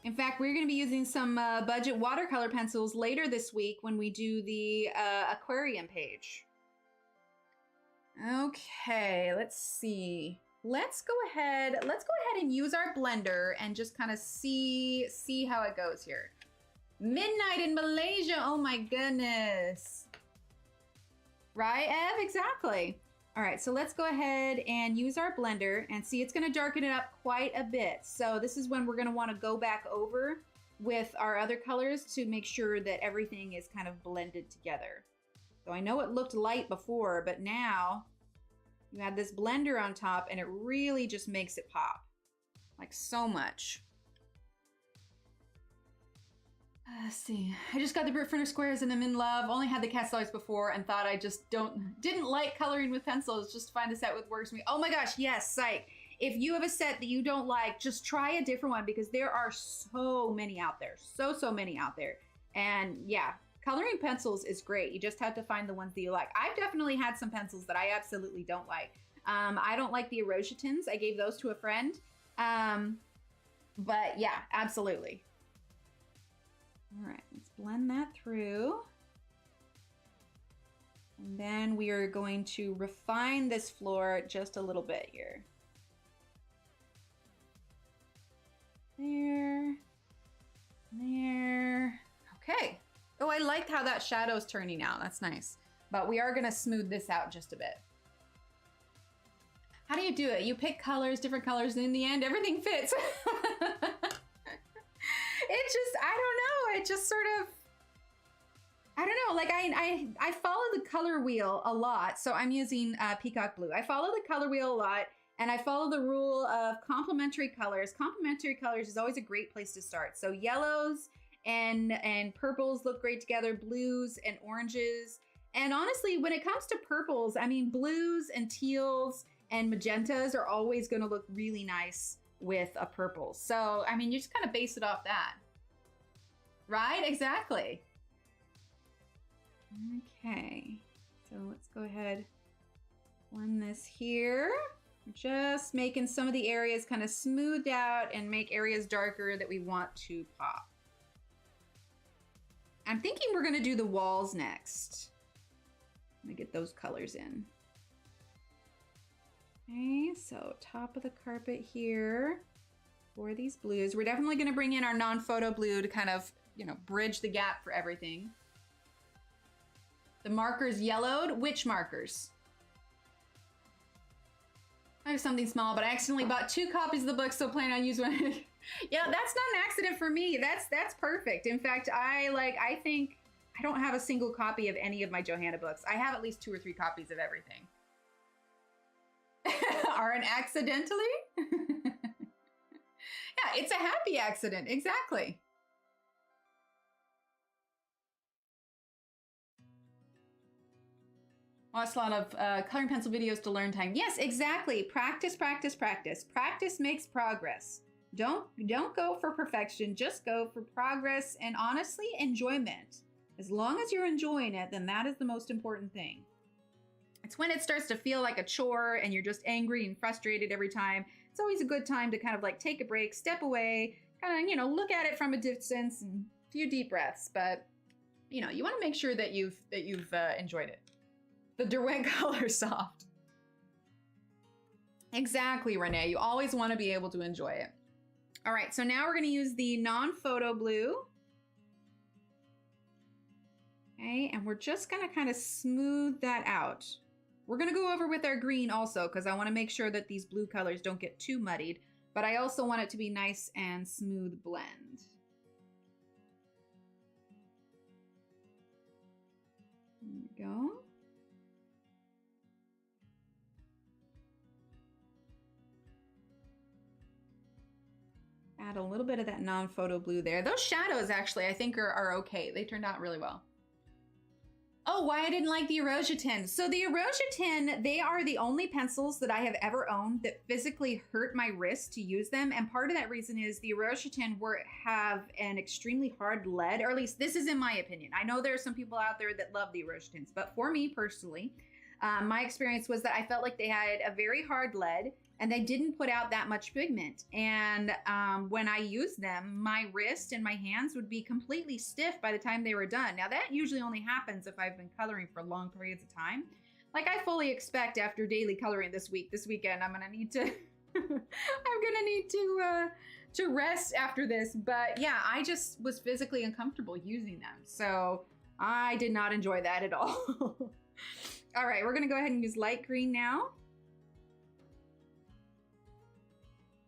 In fact, we're going to be using some budget watercolor pencils later this week when we do the aquarium page. Okay, let's see. Let's go ahead and use our blender and just kind of see how it goes here. Midnight in Malaysia, oh my goodness. Right, Ev? Exactly. All right, so let's go ahead and use our blender and see, it's gonna darken it up quite a bit. So this is when we're gonna wanna go back over with our other colors to make sure that everything is kind of blended together. So I know it looked light before, but now you add this blender on top and it really just makes it pop. Like so much. Let's see. I just got the Brute Furniture squares and I'm in love. Only had the Castellars before and thought I just didn't like coloring with pencils. Just to find a set with works for me. Oh my gosh, yes, psych. If you have a set that you don't like, just try a different one because there are so many out there. So many out there. And yeah, coloring pencils is great. You just have to find the ones that you like. I've definitely had some pencils that I absolutely don't like. I don't like the Erositins. I gave those to a friend. But yeah, absolutely. All right, let's blend that through. And then we are going to refine this floor just a little bit here. There. Okay. Oh, I like how that shadow's turning out. That's nice. But we are gonna smooth this out just a bit. How do you do it? You pick colors, different colors, and in the end, everything fits. It just, I don't know. It just sort of, I don't know. Like I follow the color wheel a lot. So I'm using Peacock Blue. I follow the color wheel a lot and I follow the rule of complementary colors. Complementary colors is always a great place to start. So yellows and purples look great together, blues and oranges. And honestly, when it comes to purples, I mean, blues and teals and magentas are always going to look really nice with a purple. So, I mean, you just kind of base it off that. Right? Exactly. Okay. So let's go ahead, blend this here. Just making some of the areas kind of smoothed out and make areas darker that we want to pop. I'm thinking we're going to do the walls next. I'm going to get those colors in. Okay, so top of the carpet here for these blues. We're definitely going to bring in our non-photo blue to kind of, you know, bridge the gap for everything. The markers yellowed. Which markers? I have something small, but I accidentally bought 2 copies of the book, so plan on using one. Yeah, that's not an accident for me. That's perfect. In fact, I think I don't have a single copy of any of my Johanna books. I have at least 2 or 3 copies of everything. Aren't accidentally? Yeah, it's a happy accident. Exactly. Watched a lot of coloring pencil videos to learn time. Yes, exactly. Practice, practice, practice. Practice makes progress. Don't go for perfection. Just go for progress and honestly, enjoyment. As long as you're enjoying it, then that is the most important thing. It's when it starts to feel like a chore and you're just angry and frustrated every time. It's always a good time to kind of like take a break, step away, kind of, you know, look at it from a distance and a few deep breaths. But, you know, you want to make sure that you've enjoyed it. The Derwent Color Soft. Exactly, Renee. You always want to be able to enjoy it. All right, so now we're gonna use the non-photo blue. Okay, and we're just gonna kind of smooth that out. We're gonna go over with our green also because I wanna make sure that these blue colors don't get too muddied, but I also want it to be nice and smooth blend. There we go. Add a little bit of that non-photo blue there. Those shadows actually I think are okay. They turned out really well. Oh, why I didn't like the Erosia Tin. So the Erosia Tin, they are the only pencils that I have ever owned that physically hurt my wrist to use them. And part of that reason is the Erosia Tin have an extremely hard lead, or at least this is in my opinion. I know there are some people out there that love the Erosia Tins, but for me personally, my experience was that I felt like they had a very hard lead and they didn't put out that much pigment. And when I used them, my wrist and my hands would be completely stiff by the time they were done. Now that usually only happens if I've been coloring for long periods of time. Like I fully expect after daily coloring this weekend, I'm gonna need to, to rest after this. But yeah, I just was physically uncomfortable using them. So I did not enjoy that at all. All right, we're gonna go ahead and use light green now.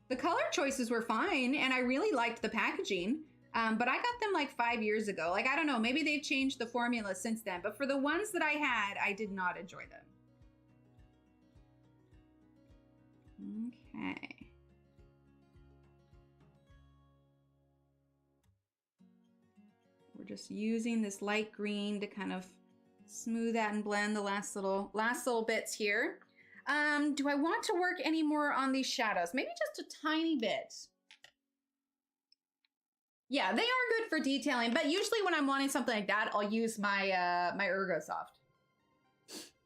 The color choices were fine, and I really liked the packaging, but I got them like 5 years ago. Like, I don't know, maybe they've changed the formula since then, but for the ones that I had, I did not enjoy them. Okay. We're just using this light green to kind of smooth out and blend the last little bits here. Do I want to work any more on these shadows? Maybe just a tiny bit. Yeah, they are good for detailing, but usually when I'm wanting something like that, I'll use my my Ergosoft.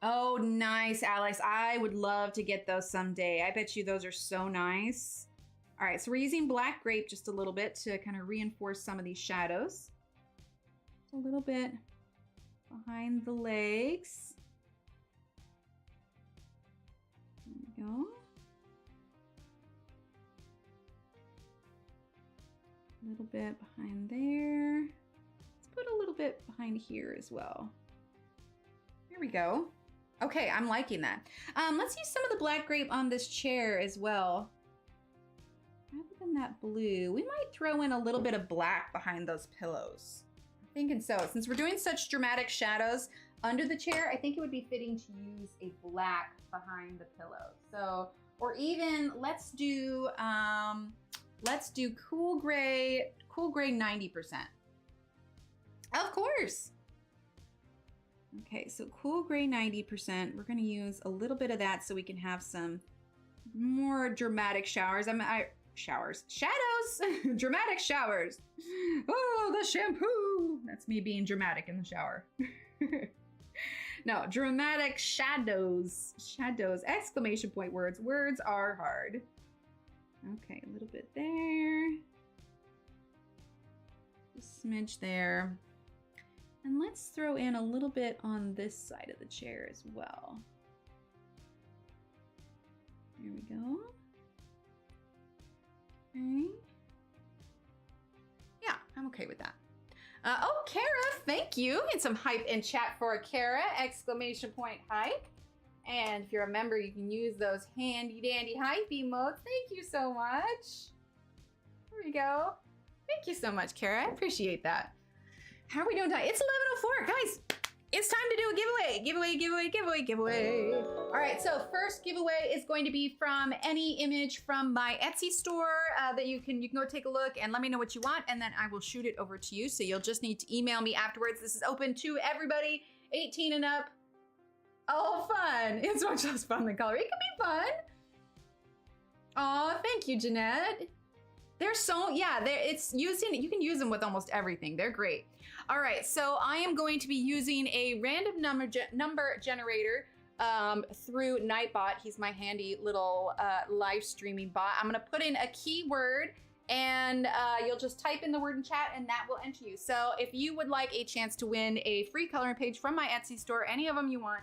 Oh, nice, Alex. I would love to get those someday. I bet you those are so nice. All right, so we're using black grape just a little bit to kind of reinforce some of these shadows. A little bit behind the legs. There we go. A little bit behind there. Let's put a little bit behind here as well. There we go. Okay, I'm liking that. Let's use some of the black grape on this chair as well. Rather than that blue, we might throw in a little bit of black behind those pillows. I'm thinking so. Since we're doing such dramatic shadows under the chair, I think it would be fitting to use a black behind the pillow. So, or even let's do cool gray 90%. Of course. Okay, so cool gray 90%. We're gonna use a little bit of that so we can have some more dramatic showers. Shadows, dramatic showers. Oh, the shampoo. That's me being dramatic in the shower. No, dramatic shadows. Shadows, exclamation point words. Words are hard. Okay, a little bit there. Just a smidge there. And let's throw in a little bit on this side of the chair as well. Here we go. Okay. Yeah, I'm okay with that. Oh, Kara, thank you. And some hype in chat for Kara, exclamation point hype. And if you're a member, you can use those handy dandy hype emotes. Thank you so much. There we go. Thank you so much, Kara. I appreciate that. How are we doing tonight? It's 11:04, guys. It's time to do a giveaway. All right, so first giveaway is going to be from any image from my Etsy store that you can go take a look and let me know what you want, and then I will shoot it over to you. So you'll just need to email me afterwards. This is open to everybody, 18 and up. Oh, fun. It's much less fun than coloring. It can be fun. Oh, thank you, Jeanette. They're so, yeah, you can use them with almost everything. They're great. All right, so I am going to be using a random number generator through Nightbot. He's my handy little live streaming bot. I'm gonna put in a keyword and you'll just type in the word in chat and that will enter you. So if you would like a chance to win a free coloring page from my Etsy store, any of them you want,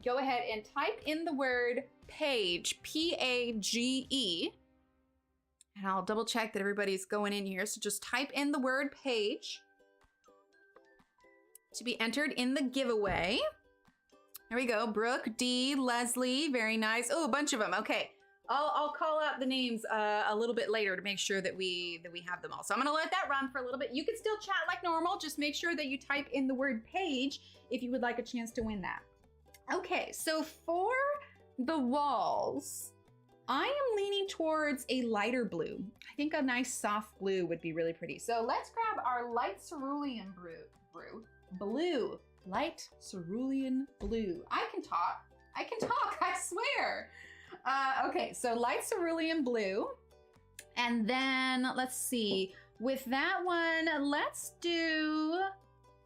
go ahead and type in the word page, P-A-G-E, And I'll double check that everybody's going in here. So just type in the word page to be entered in the giveaway. There we go. Brooke, D, Leslie, very nice. Oh, a bunch of them. Okay. I'll call out the names a little bit later to make sure that we have them all. So I'm gonna let that run for a little bit. You can still chat like normal. Just make sure that you type in the word page if you would like a chance to win that. Okay, so for the walls, I am leaning towards a lighter blue. I think a nice soft blue would be really pretty. So let's grab our light cerulean blue. Light cerulean blue. I can talk, I swear. Okay, so light cerulean blue. And then let's see, with that one, let's do,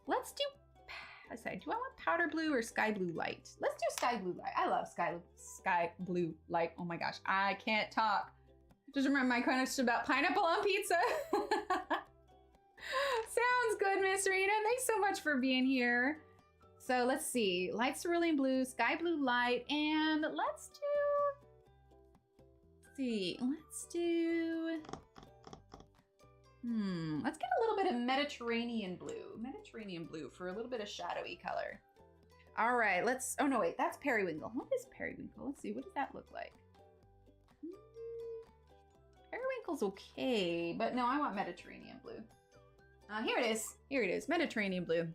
I said, do I want powder blue or sky blue light? Let's do sky blue light. I love sky blue light. Oh my gosh, I can't talk. Just remember my question about pineapple on pizza. Sounds good, Miss Rita. Thanks so much for being here. So let's see, light cerulean blue, sky blue light, and let's get a little bit of Mediterranean blue for a little bit of shadowy color. All right, oh no, wait, that's periwinkle. What is periwinkle? Let's see, what does that look like? Periwinkle's okay, but no, I want Mediterranean blue. Here it is, Mediterranean blue.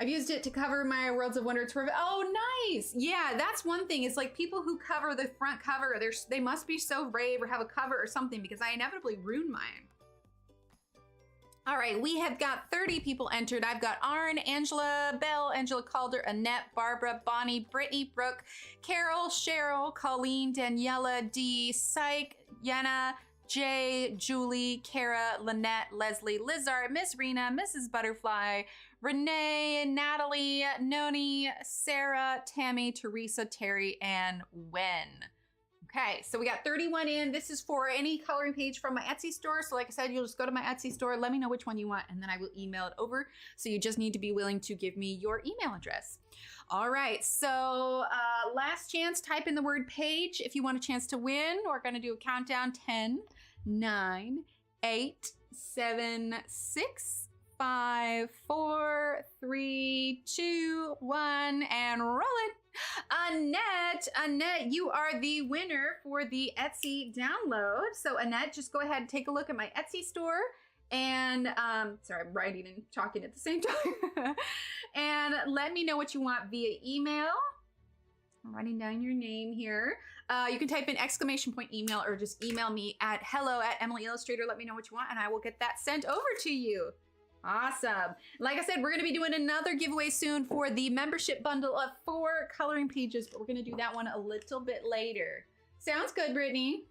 I've used it to cover my Worlds of Wonder tour. Oh, nice. Yeah, that's one thing. It's like people who cover the front cover, they must be so brave or have a cover or something because I inevitably ruin mine. All right, we have got 30 people entered. I've got Arn, Angela, Belle, Angela Calder, Annette, Barbara, Bonnie, Brittany, Brooke, Carol, Cheryl, Colleen, Daniela, Dee, Psych, Yenna, Jay, Julie, Kara, Lynette, Leslie, Lizard, Miss Rena, Mrs. Butterfly, Renee, Natalie, Noni, Sarah, Tammy, Teresa, Terry, and Wen. Okay, so we got 31 in. This is for any coloring page from my Etsy store. So like I said, you'll just go to my Etsy store, let me know which one you want, and then I will email it over. So you just need to be willing to give me your email address. All right, so last chance, type in the word page if you want a chance to win. We're gonna do a countdown, 10, 9, 8, 7, 6, 5, 4, 3, 2, 1, and roll it. Annette, you are the winner for the Etsy download. So Annette, just go ahead and take a look at my Etsy store. And, sorry, I'm writing and talking at the same time. And let me know what you want via email. I'm writing down your name here. You can type in ! email or just email me at hello@EmilyIllustrator. Let me know what you want and I will get that sent over to you. Awesome. Like I said, we're going to be doing another giveaway soon for the membership bundle of 4 coloring pages, but we're going to do that one a little bit later. Sounds good, Brittany.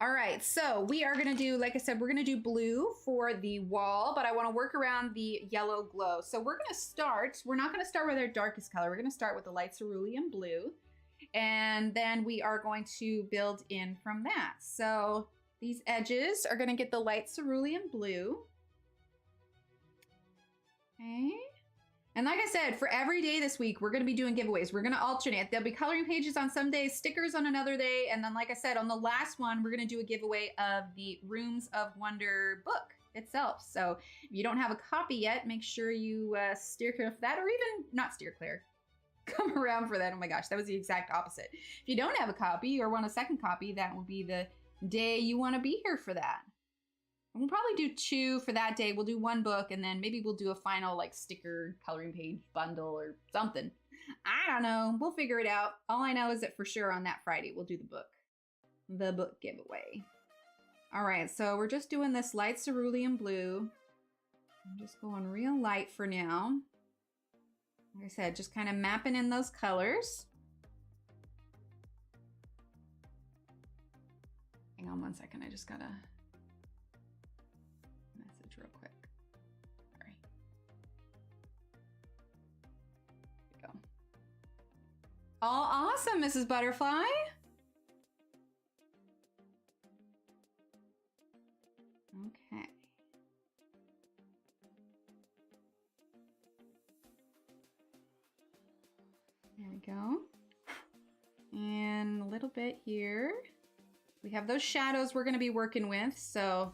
All right, so we are going to do, like I said, we're going to do blue for the wall, but I want to work around the yellow glow. So we're going to start, we're not going to start with our darkest color. We're going to start with the light cerulean blue, and then we are going to build in from that. So these edges are going to get the light cerulean blue. Okay. And like I said, for every day this week, we're going to be doing giveaways. We're going to alternate. There'll be coloring pages on some days, stickers on another day. And then, like I said, on the last one, we're going to do a giveaway of the Rooms of Wonder book itself. So if you don't have a copy yet, make sure you steer clear for that, or even not steer clear. Come around for that. Oh my gosh, that was the exact opposite. If you don't have a copy or want a second copy, that will be the day you want to be here for that. We'll probably do 2 for that day. We'll do 1 book, and then maybe we'll do a final like sticker coloring page bundle or something. I don't know. We'll figure it out. All I know is that for sure on that Friday, we'll do the book giveaway. All right, so we're just doing this light cerulean blue. I'm just going real light for now. Like I said, just kind of mapping in those colors. Hang on one second. I just gotta message real quick. Sorry. There we go. All awesome, Mrs. Butterfly. Okay. There we go. And a little bit here. we have those shadows we're gonna be working with, so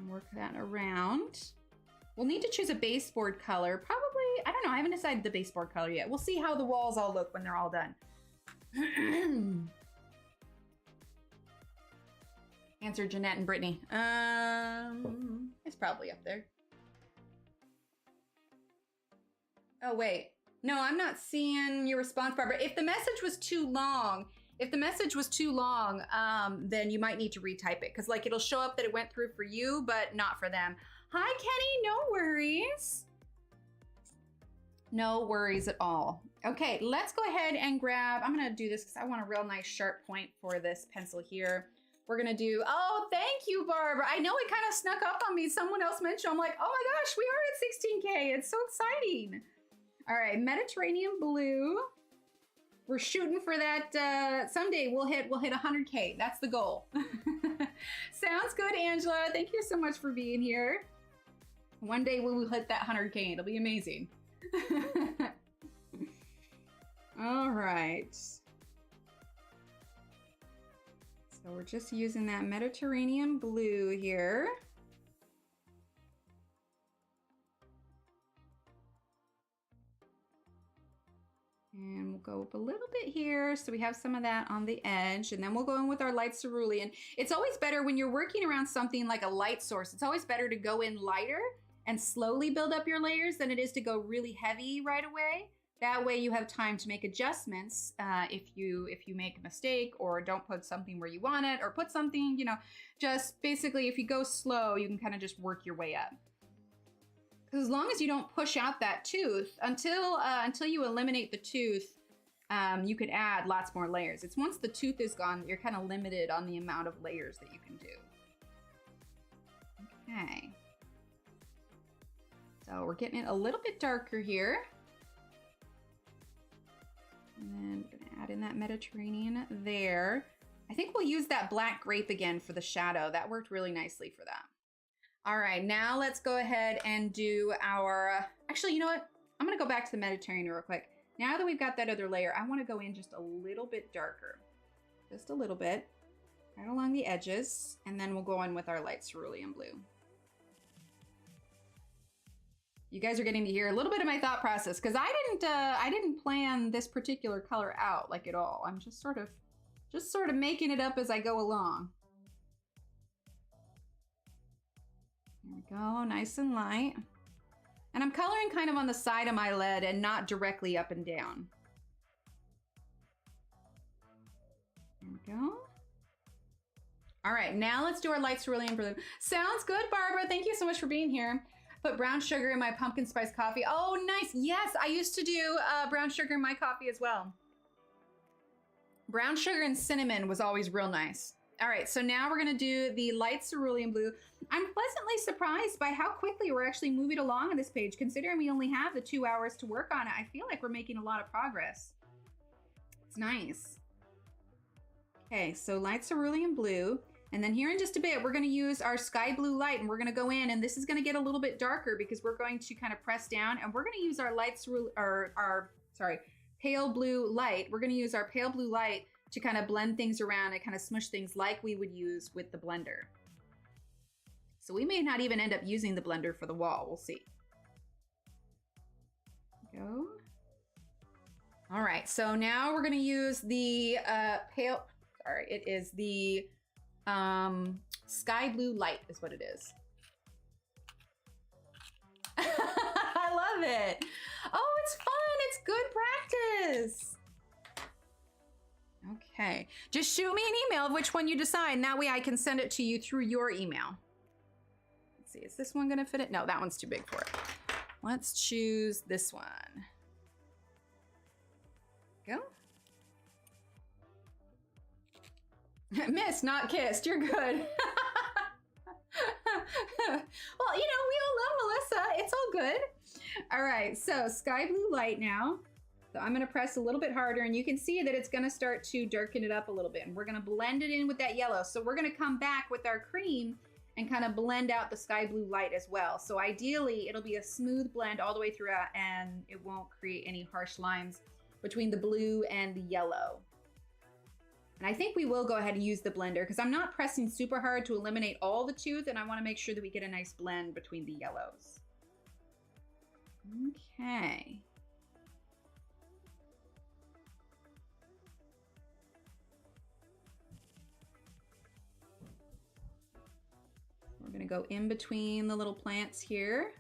work that around. We'll need to choose a baseboard color. Probably, I don't know, I haven't decided the baseboard color yet. We'll see how the walls all look when they're all done. Answer Jeanette and Brittany. It's probably up there. Oh, wait. No, I'm not seeing your response, Barbara. If the message was too long, then you might need to retype it, because like it'll show up that it went through for you, but not for them. Hi, Kenny, no worries. No worries at all. Okay, let's go ahead and grab, I'm gonna do this because I want a real nice sharp point for this pencil here. We're gonna do, oh, thank you, Barbara. I know it kind of snuck up on me. Someone else mentioned, I'm like, oh my gosh, we are at 16K. It's so exciting. All right, Mediterranean blue. We're shooting for that, someday we'll hit 100K. That's the goal. Sounds good, Angela. Thank you so much for being here. One day we will hit that 100K. It'll be amazing. All right. So we're just using that Mediterranean blue here. And we'll go up a little bit here, so we have some of that on the edge, and then we'll go in with our light cerulean. It's always better when you're working around something like a light source, it's always better to go in lighter and slowly build up your layers than it is to go really heavy right away. That way you have time to make adjustments if you make a mistake or don't put something where you want it, or put something, you know, just basically if you go slow, you can kind of just work your way up. As long as you don't push out that tooth, until you eliminate the tooth, you could add lots more layers. It's once the tooth is gone that you're kind of limited on the amount of layers that you can do. Okay. So we're getting it a little bit darker here. And then we're gonna add in that Mediterranean there. I think we'll use that black grape again for the shadow. That worked really nicely for that. All right, now let's go ahead and do our, actually, you know what? I'm gonna go back to the Mediterranean real quick. Now that we've got that other layer, I wanna go in just a little bit darker. Just a little bit, right along the edges, and then we'll go in with our light cerulean blue. You guys are getting to hear a little bit of my thought process, because I didn't plan this particular color out like at all. I'm just sort of making it up as I go along. There we go, nice and light. And I'm coloring kind of on the side of my lead and not directly up and down. There we go. All right, now let's do our light cerulean blue. Sounds good, Barbara. Thank you so much for being here. Put brown sugar in my pumpkin spice coffee. Oh, nice. Yes, I used to do brown sugar in my coffee as well. Brown sugar and cinnamon was always real nice. All right, so now we're gonna do the light cerulean blue. I'm pleasantly surprised by how quickly we're actually moving along on this page. Considering we only have the 2 hours to work on it, I feel like we're making a lot of progress. It's nice. Okay, so light cerulean blue. And then here in just a bit, we're gonna use our sky blue light, and we're gonna go in, and this is gonna get a little bit darker because we're going to kind of press down, and we're gonna use our light cerulean, or sorry, pale blue light. We're gonna use our pale blue light to kind of blend things around and kind of smush things like we would use with the blender. So we may not even end up using the blender for the wall, we'll see. Go. All right, so now we're gonna use the it is the sky blue light is what it is. I love it. Oh, it's fun, it's good practice. Okay, just shoot me an email of which one you decide, and that way I can send it to you through your email. Let's see, is this one gonna fit it? No, that one's too big for it. Let's choose this one. Go. Miss, not kissed, you're good. Well, you know, we all love Melissa, it's all good. All right, so sky blue light now. So I'm gonna press a little bit harder, and you can see that it's gonna start to darken it up a little bit, and we're gonna blend it in with that yellow. So we're gonna come back with our cream and kind of blend out the sky blue light as well. So ideally, it'll be a smooth blend all the way throughout, and it won't create any harsh lines between the blue and the yellow. And I think we will go ahead and use the blender because I'm not pressing super hard to eliminate all the tooth, and I want to make sure that we get a nice blend between the yellows. Okay. We're going to go in between the little plants here.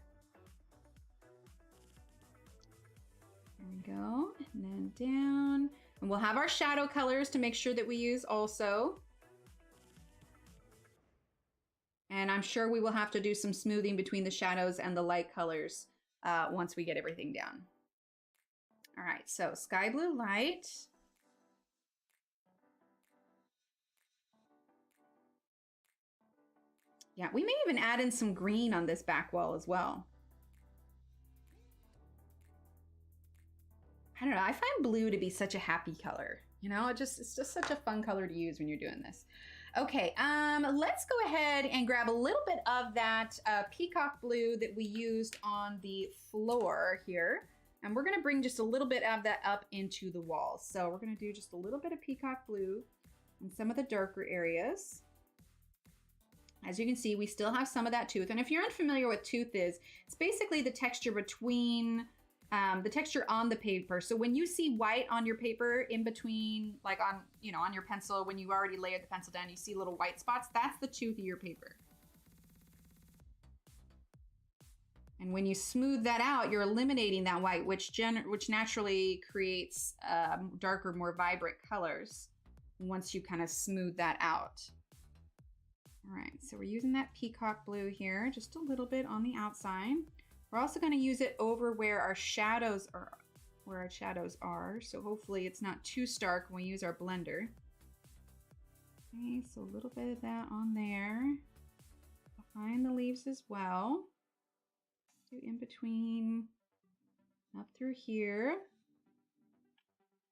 There we go. And then down. And we'll have our shadow colors to make sure that we use also. And I'm sure we will have to do some smoothing between the shadows and the light colors once we get everything down. All right, so sky blue light. Yeah, we may even add in some green on this back wall as well. I don't know, I find blue to be such a happy color. You know, it's just such a fun color to use when you're doing this. Okay, let's go ahead and grab a little bit of that peacock blue that we used on the floor here. And we're gonna bring just a little bit of that up into the walls. So we're gonna do just a little bit of peacock blue in some of the darker areas. As you can see, we still have some of that tooth. And if you're unfamiliar with tooth is, it's basically the texture between the texture on the paper. So when you see white on your paper in between, like on, you know, on your pencil, when you already layered the pencil down, you see little white spots, that's the tooth of your paper. And when you smooth that out, you're eliminating that white, which naturally creates darker, more vibrant colors once you kind of smooth that out. All right, so we're using that peacock blue here, just a little bit on the outside. We're also going to use it over where our shadows are, so hopefully it's not too stark when we use our blender. Okay, so a little bit of that on there, behind the leaves as well. Do in between, up through here.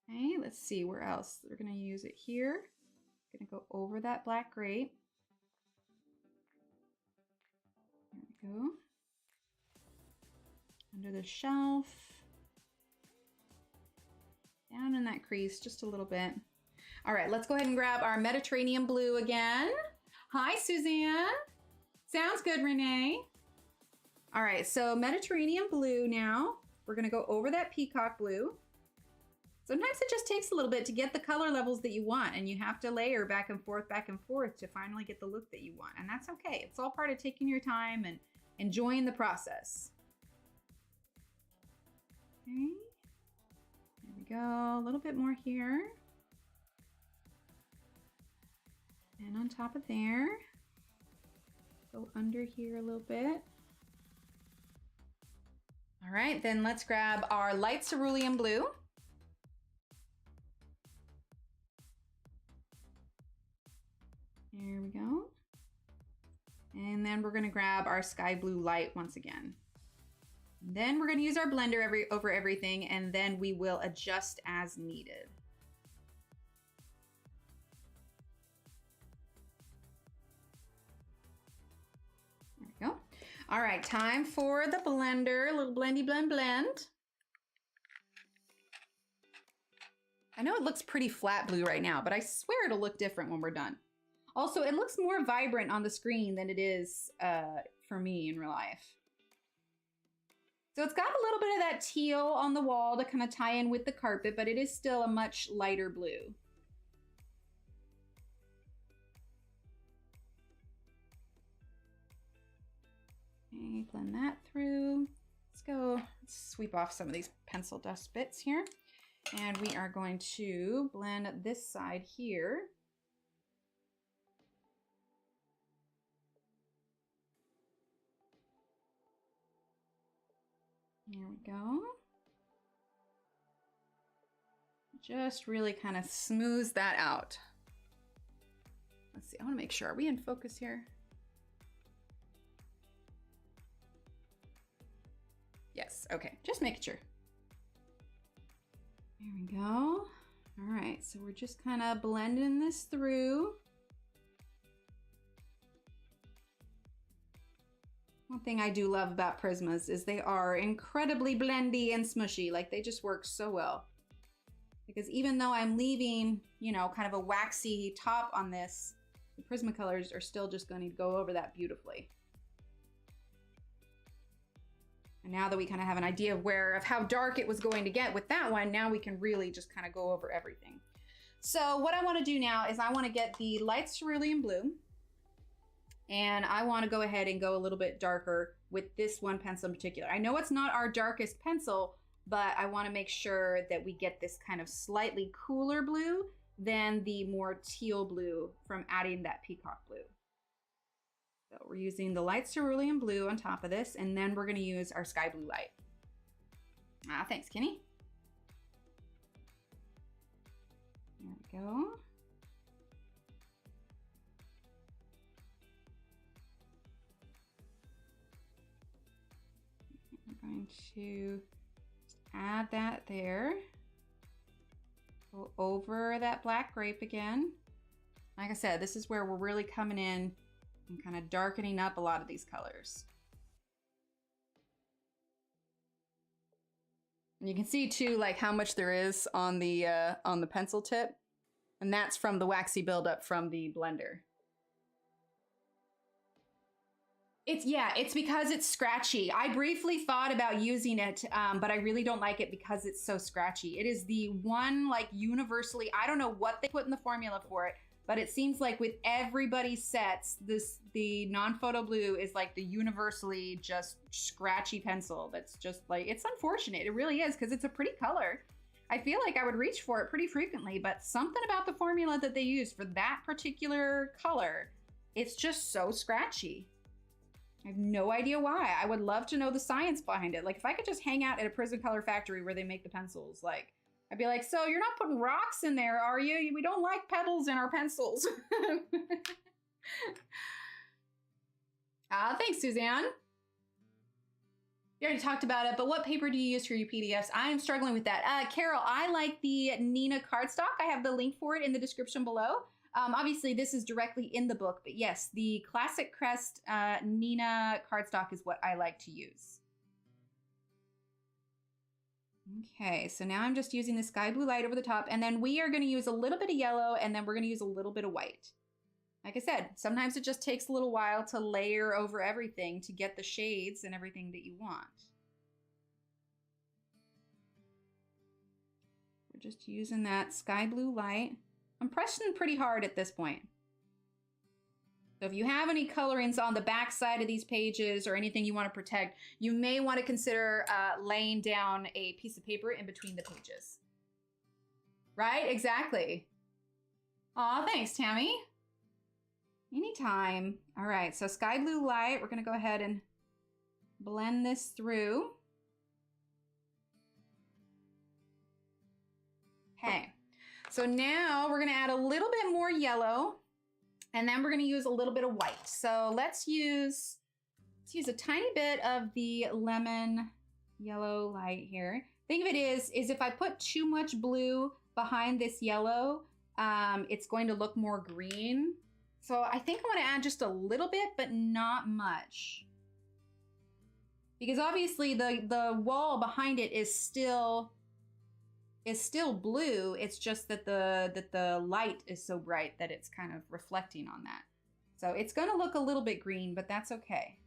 Okay, let's see where else. We're going to use it here. Going to go over that black grape. There we go. Under the shelf, down in that crease just a little bit. All right, let's go ahead and grab our Mediterranean blue again. Hi, Suzanne. Sounds good, Renee. All right, so Mediterranean blue now. We're gonna go over that peacock blue. Sometimes it just takes a little bit to get the color levels that you want, and you have to layer back and forth to finally get the look that you want, and that's okay. It's all part of taking your time and enjoying the process. Okay, there we go, a little bit more here. And on top of there, go under here a little bit. All right, then let's grab our light cerulean blue. There we go. And then we're gonna grab our sky blue light once again. Then we're going to use our blender over everything, and then we will adjust as needed. There we go. All right, time for the blender. A little blendy blend blend. I know it looks pretty flat blue right now, but I swear it'll look different when we're done. Also, it looks more vibrant on the screen than it is for me in real life. So it's got a little bit of that teal on the wall to kind of tie in with the carpet, but it is still a much lighter blue. Okay, blend that through. Let's sweep off some of these pencil dust bits here. And we are going to blend this side here. There we go. Just really kind of smooths that out. Let's see, I want to make sure, are we in focus here? Yes, okay, just making sure. There we go. All right, so we're just kind of blending this through. One thing I do love about Prismas is they are incredibly blendy and smushy. Like, they just work so well. They because even though I'm leaving, you know, kind of a waxy top on this, the Prismacolors are still just going to go over that beautifully. And now that we kind of have an idea of how dark it was going to get with that one, now we can really just kind of go over everything. So what I want to do now is I want to get the light cerulean blue, and I want to go ahead and go a little bit darker with this one pencil in particular. I know it's not our darkest pencil, but I want to make sure that we get this kind of slightly cooler blue than the more teal blue from adding that peacock blue. So we're using the light cerulean blue on top of this, and then we're going to use our sky blue light. Ah, thanks, Kenny. There we go. We're going to just add that there. Go over that black grape again. Like I said, this is where we're really coming in and kind of darkening up a lot of these colors. And you can see too, like how much there is on the pencil tip, and that's from the waxy buildup from the blender. It's because it's scratchy. I briefly thought about using it, but I really don't like it because it's so scratchy. It is the one, like, universally, I don't know what they put in the formula for it, but it seems like with everybody's sets, the non-photo blue is like the universally just scratchy pencil. That's just like, it's unfortunate. It really is, because it's a pretty color. I feel like I would reach for it pretty frequently, but something about the formula that they use for that particular color, it's just so scratchy. I have no idea why. I would love to know the science behind it. Like, if I could just hang out at a Prismacolor factory where they make the pencils, like, I'd be like, so you're not putting rocks in there, are you? We don't like petals in our pencils. Thanks, Suzanne. You already talked about it, but what paper do you use for your PDFs? I am struggling with that. Carol, I like the Nina cardstock. I have the link for it in the description below. Obviously, this is directly in the book, but yes, the Classic Crest Nina cardstock is what I like to use. Okay, so now I'm just using the sky blue light over the top, and then we are going to use a little bit of yellow, and then we're going to use a little bit of white. Like I said, sometimes it just takes a little while to layer over everything to get the shades and everything that you want. We're just using that sky blue light. I'm pressing pretty hard at this point. So if you have any colorings on the back side of these pages or anything you want to protect, you may want to consider laying down a piece of paper in between the pages. Right? Exactly. Aw, thanks, Tammy. Anytime. All right, so sky blue light, we're going to go ahead and blend this through. Okay. So now we're going to add a little bit more yellow, and then we're going to use a little bit of white. So let's use a tiny bit of the lemon yellow light here. Think of it is if I put too much blue behind this yellow, it's going to look more green. So I think I want to add just a little bit, but not much. Because obviously the wall behind it is still blue. It's just that the light is so bright that it's kind of reflecting on that. So it's going to look a little bit green, but that's okay.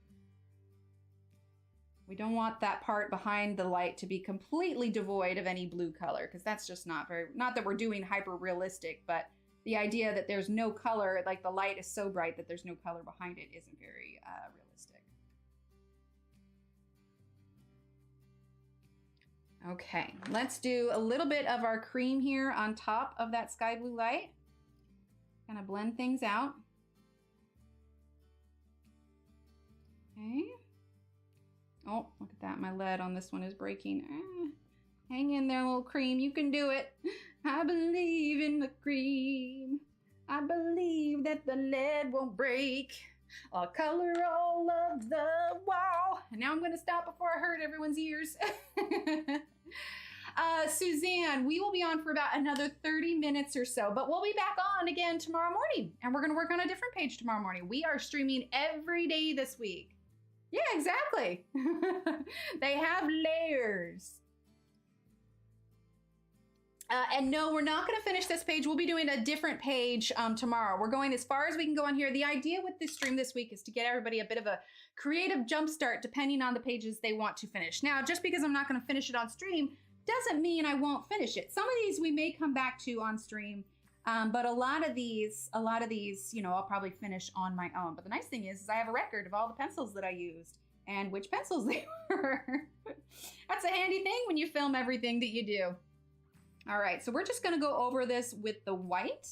We don't want that part behind the light to be completely devoid of any blue color, because that's just not that we're doing hyper realistic, but the idea that there's no color, like the light is so bright that there's no color behind it, isn't very realistic. Okay, let's do a little bit of our cream here on top of that sky blue light. Kind of blend things out. Okay. Oh, look at that. My lead on this one is breaking. Hang in there, little cream. You can do it. I believe in the cream. I believe that the lead won't break. I'll color all of the wall. And now I'm going to stop before I hurt everyone's ears. Suzanne, we will be on for about another 30 minutes or so, but we'll be back on again tomorrow morning, and we're going to work on a different page tomorrow morning. We are streaming every day this week. Yeah, exactly. They have layers. And no, we're not going to finish this page. We'll be doing a different page tomorrow. We're going as far as we can go on here. The idea with this stream this week is to get everybody a bit of a creative jump start depending on the pages they want to finish. Now, just because I'm not going to finish it on stream doesn't mean I won't finish it. Some of these we may come back to on stream, but a lot of these, you know, I'll probably finish on my own. But the nice thing is I have a record of all the pencils that I used and which pencils they were. That's a handy thing when you film everything that you do. All right, so we're just gonna go over this with the white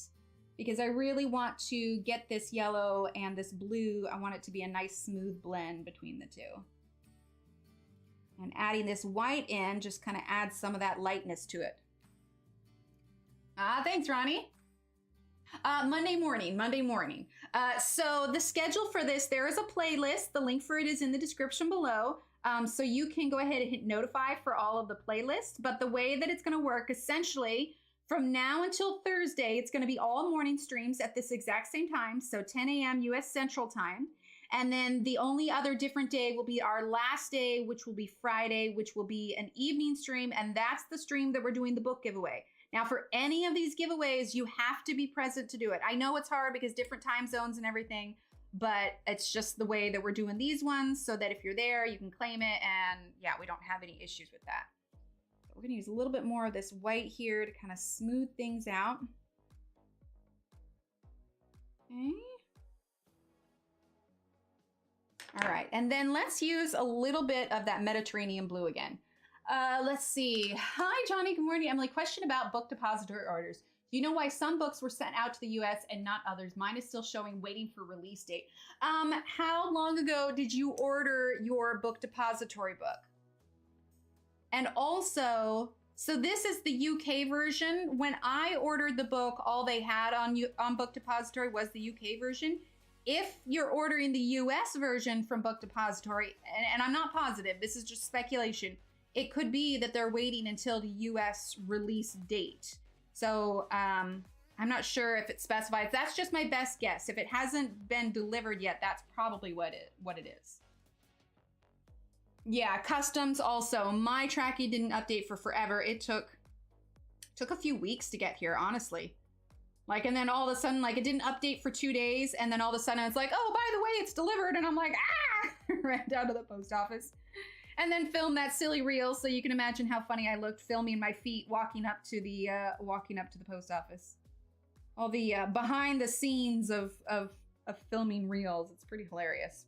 because I really want to get this yellow and this blue. I want it to be a nice smooth blend between the two. And adding this white in just kind of adds some of that lightness to it. Thanks, Ronnie. Monday morning. So the schedule for this, there is a playlist. The link for it is in the description below. So you can go ahead and hit notify for all of the playlists. But the way that it's going to work, essentially, from now until Thursday, it's going to be all morning streams at this exact same time. So 10 a.m. U.S. Central Time. And then the only other different day will be our last day, which will be Friday, which will be an evening stream. And that's the stream that we're doing the book giveaway. Now, for any of these giveaways, you have to be present to do it. I know it's hard because different time zones and everything, but it's just the way that we're doing these ones so that if you're there, you can claim it. And yeah, we don't have any issues with that. So we're gonna use a little bit more of this white here to kind of smooth things out. Okay. All right, and then let's use a little bit of that Mediterranean blue again. Let's see. Hi, Johnny, good morning. Emily, question about book depository orders. Do you know why some books were sent out to the US and not others? Mine is still showing waiting for release date. How long ago did you order your book depository book? And also, so this is the UK version. When I ordered the book, all they had on book depository was the UK version. If you're ordering the US version from book depository, and I'm not positive, this is just speculation, it could be that they're waiting until the US release date. So I'm not sure if it specifies. That's just my best guess. If it hasn't been delivered yet, that's probably what it is. Yeah, customs also. My tracking didn't update for forever. It took a few weeks to get here, honestly. Like, and then all of a sudden, like, it didn't update for 2 days, and then all of a sudden it's like, oh, by the way, it's delivered, and I'm like, ah, ran down to the post office. And then filmed that silly reel, so you can imagine how funny I looked filming my feet walking up to the post office. All the behind the scenes of filming reels. It's pretty hilarious.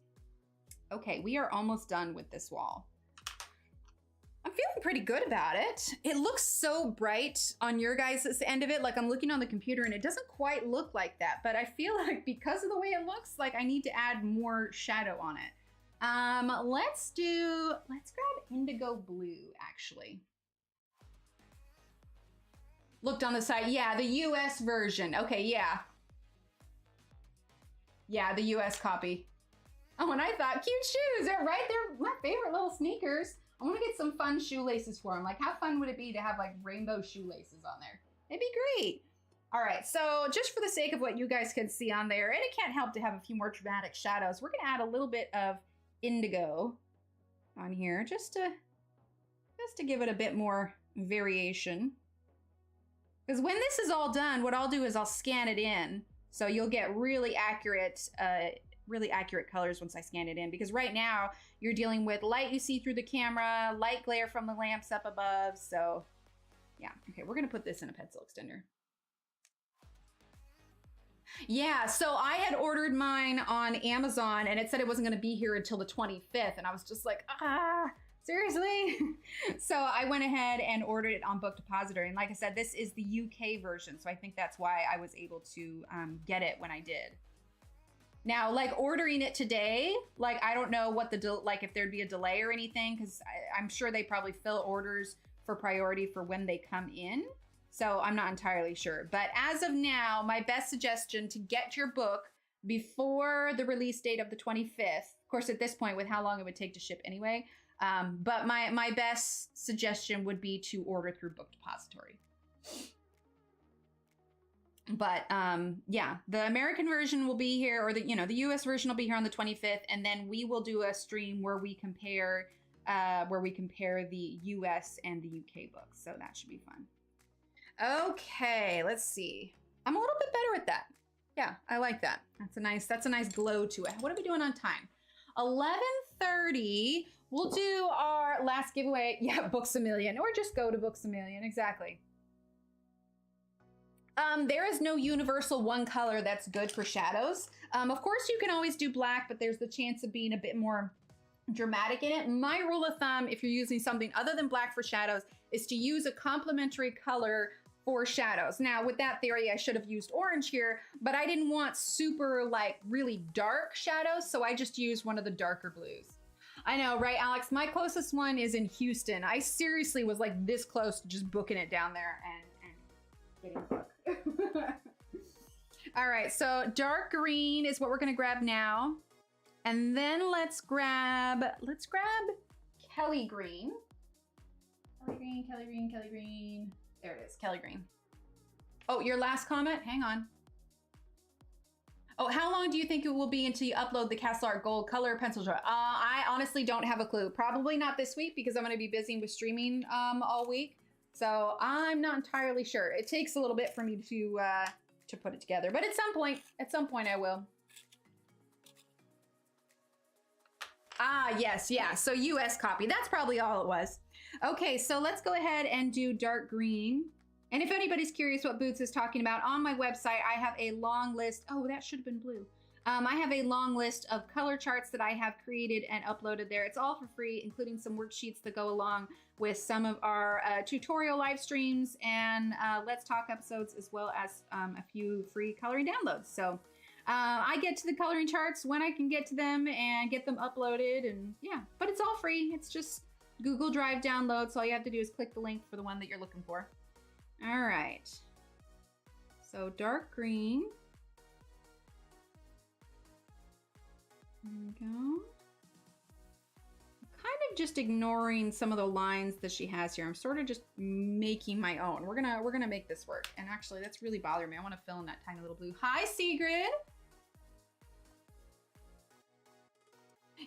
Okay, we are almost done with this wall. I'm feeling pretty good about it. It looks so bright on your guys' end of it. Like I'm looking on the computer and it doesn't quite look like that, but I feel like because of the way it looks, like I need to add more shadow on it. Let's grab indigo blue, actually. Looked on the site. Yeah, the US version. Okay, yeah. Yeah, the US copy. Oh, and I thought, cute shoes. They're right there. My favorite little sneakers. I want to get some fun shoelaces for them. Like, how fun would it be to have like rainbow shoelaces on there? It'd be great. All right, so just for the sake of what you guys can see on there, and it can't help to have a few more dramatic shadows, we're gonna add a little bit of indigo on here just to give it a bit more variation. Because when this is all done, what I'll do is I'll scan it in, so you'll get really accurate colors once I scan it in. Because right now you're dealing with light you see through the camera, light glare from the lamps up above. So yeah, okay, we're gonna put this in a pencil extender. Yeah, so I had ordered mine on Amazon and it said it wasn't gonna be here until the 25th. And I was just like, seriously? So I went ahead and ordered it on Book Depository. And like I said, this is the UK version. So I think that's why I was able to get it when I did. Now, like ordering it today, like I don't know what like if there'd be a delay or anything, because I'm sure they probably fill orders for priority for when they come in. So I'm not entirely sure. But as of now, my best suggestion to get your book before the release date of the 25th, of course, at this point with how long it would take to ship anyway, but my best suggestion would be to order through Book Depository. But yeah, the American version will be here, or the US version will be here on the 25th, and then we will do a stream where we compare the US and the UK books. So that should be fun. Okay, let's see. I'm a little bit better at that. Yeah, I like that. That's a nice glow to it. What are we doing on time? 11:30. We'll do our last giveaway. Yeah, Books A Million, or just go to Books A Million. Exactly. There is no universal one color that's good for shadows. Of course, you can always do black, but there's the chance of being a bit more dramatic in it. My rule of thumb, if you're using something other than black for shadows, is to use a complementary color for shadows. Now, with that theory, I should have used orange here, but I didn't want super, like, really dark shadows, so I just used one of the darker blues. I know, right, Alex? My closest one is in Houston. I seriously was like this close to just booking it down there and getting booked. All right, so dark green is what we're gonna grab now. And then let's grab Kelly green. Kelly green. There it is, Kelly green. Oh, your last comment? Hang on. Oh, how long do you think it will be until you upload the Castle Art Gold color pencil drawing? I honestly don't have a clue. Probably not this week because I'm going to be busy with streaming all week. So I'm not entirely sure. It takes a little bit for me to put it together, but at some point I will. Ah, yes, yeah. So US copy. That's probably all it was. Okay, so let's go ahead and do dark green. And if anybody's curious what Boots is talking about, on my website, I have a long list. Oh, that should have been blue. I have a long list of color charts that I have created and uploaded there. It's all for free, including some worksheets that go along with some of our tutorial live streams and Let's Talk episodes, as well as a few free coloring downloads. So I get to the coloring charts when I can get to them and get them uploaded, and yeah, but it's all free. It's just Google Drive download, so all you have to do is click the link for the one that you're looking for. All right, so dark green. There we go. I'm kind of just ignoring some of the lines that she has here. I'm sort of just making my own. We're gonna make this work. And actually, that's really bothering me. I want to fill in that tiny little blue. Hi, Sigrid.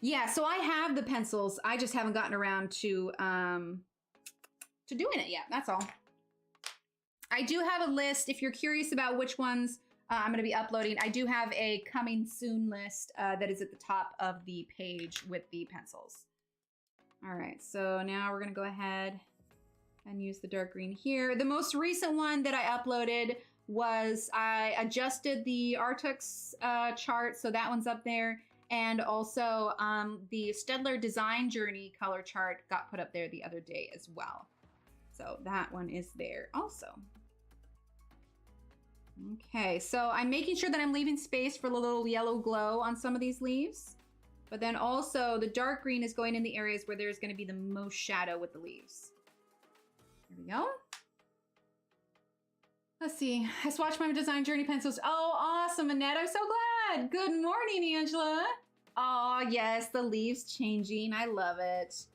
Yeah, so I have the pencils. I just haven't gotten around to doing it yet. That's all. I do have a list. If you're curious about which ones I'm going to be uploading, I do have a coming soon list that is at the top of the page with the pencils. All right, so now we're going to go ahead and use the dark green here. The most recent one that I uploaded was I adjusted the Artichoke's chart, so that one's up there. And also the Stedler Design Journey color chart got put up there the other day as well. So that one is there also. Okay, so I'm making sure that I'm leaving space for the little yellow glow on some of these leaves. But then also the dark green is going in the areas where there's gonna be the most shadow with the leaves. Here we go. Let's see, I swatched my design journey pencils. Oh, awesome, Annette, I'm so glad. Good morning, Angela. Oh, yes, the leaves changing, I love it.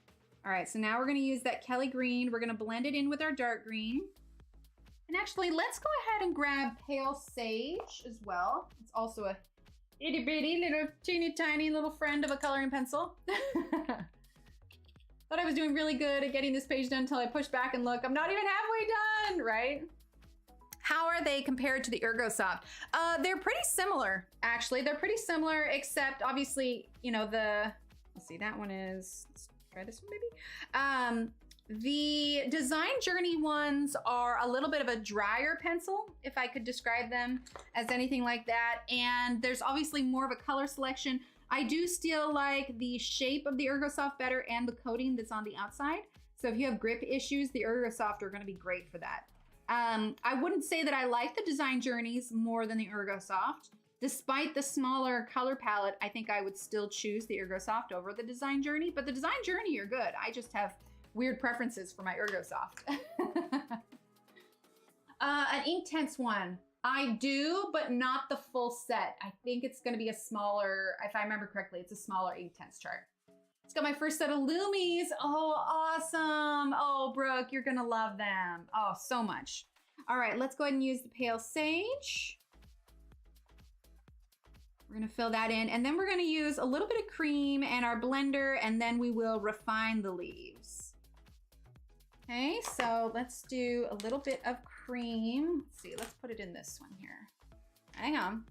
All right, so now we're gonna use that Kelly green. We're gonna blend it in with our dark green. And actually, let's go ahead and grab Pale Sage as well. It's also a itty bitty little teeny tiny little friend of a coloring pencil. Thought I was doing really good at getting this page done until I pushed back and look, I'm not even halfway done, right? How are they compared to the Ergosoft? They're pretty similar, actually. They're pretty similar, except obviously, you know, let's see, that one is, let's try this one maybe. The Design Journey ones are a little bit of a drier pencil, if I could describe them as anything like that. And there's obviously more of a color selection. I do still like the shape of the Ergosoft better and the coating that's on the outside. So if you have grip issues, the Ergosoft are gonna be great for that. I wouldn't say that I like the Design Journeys more than the Ergosoft. Despite the smaller color palette, I think I would still choose the Ergosoft over the Design Journey, but the Design Journey are good. I just have weird preferences for my Ergosoft. An Inktense one. I do, but not the full set. I think it's gonna be a smaller, if I remember correctly, it's a smaller Inktense chart. It's got my first set of Loomies. Oh, awesome. Oh, Brooke, you're gonna love them. Oh, so much. All right, let's go ahead and use the Pale Sage. We're gonna fill that in, and then we're gonna use a little bit of cream and our blender, and then we will refine the leaves. Okay, so let's do a little bit of cream. Let's see, let's put it in this one here. Hang on.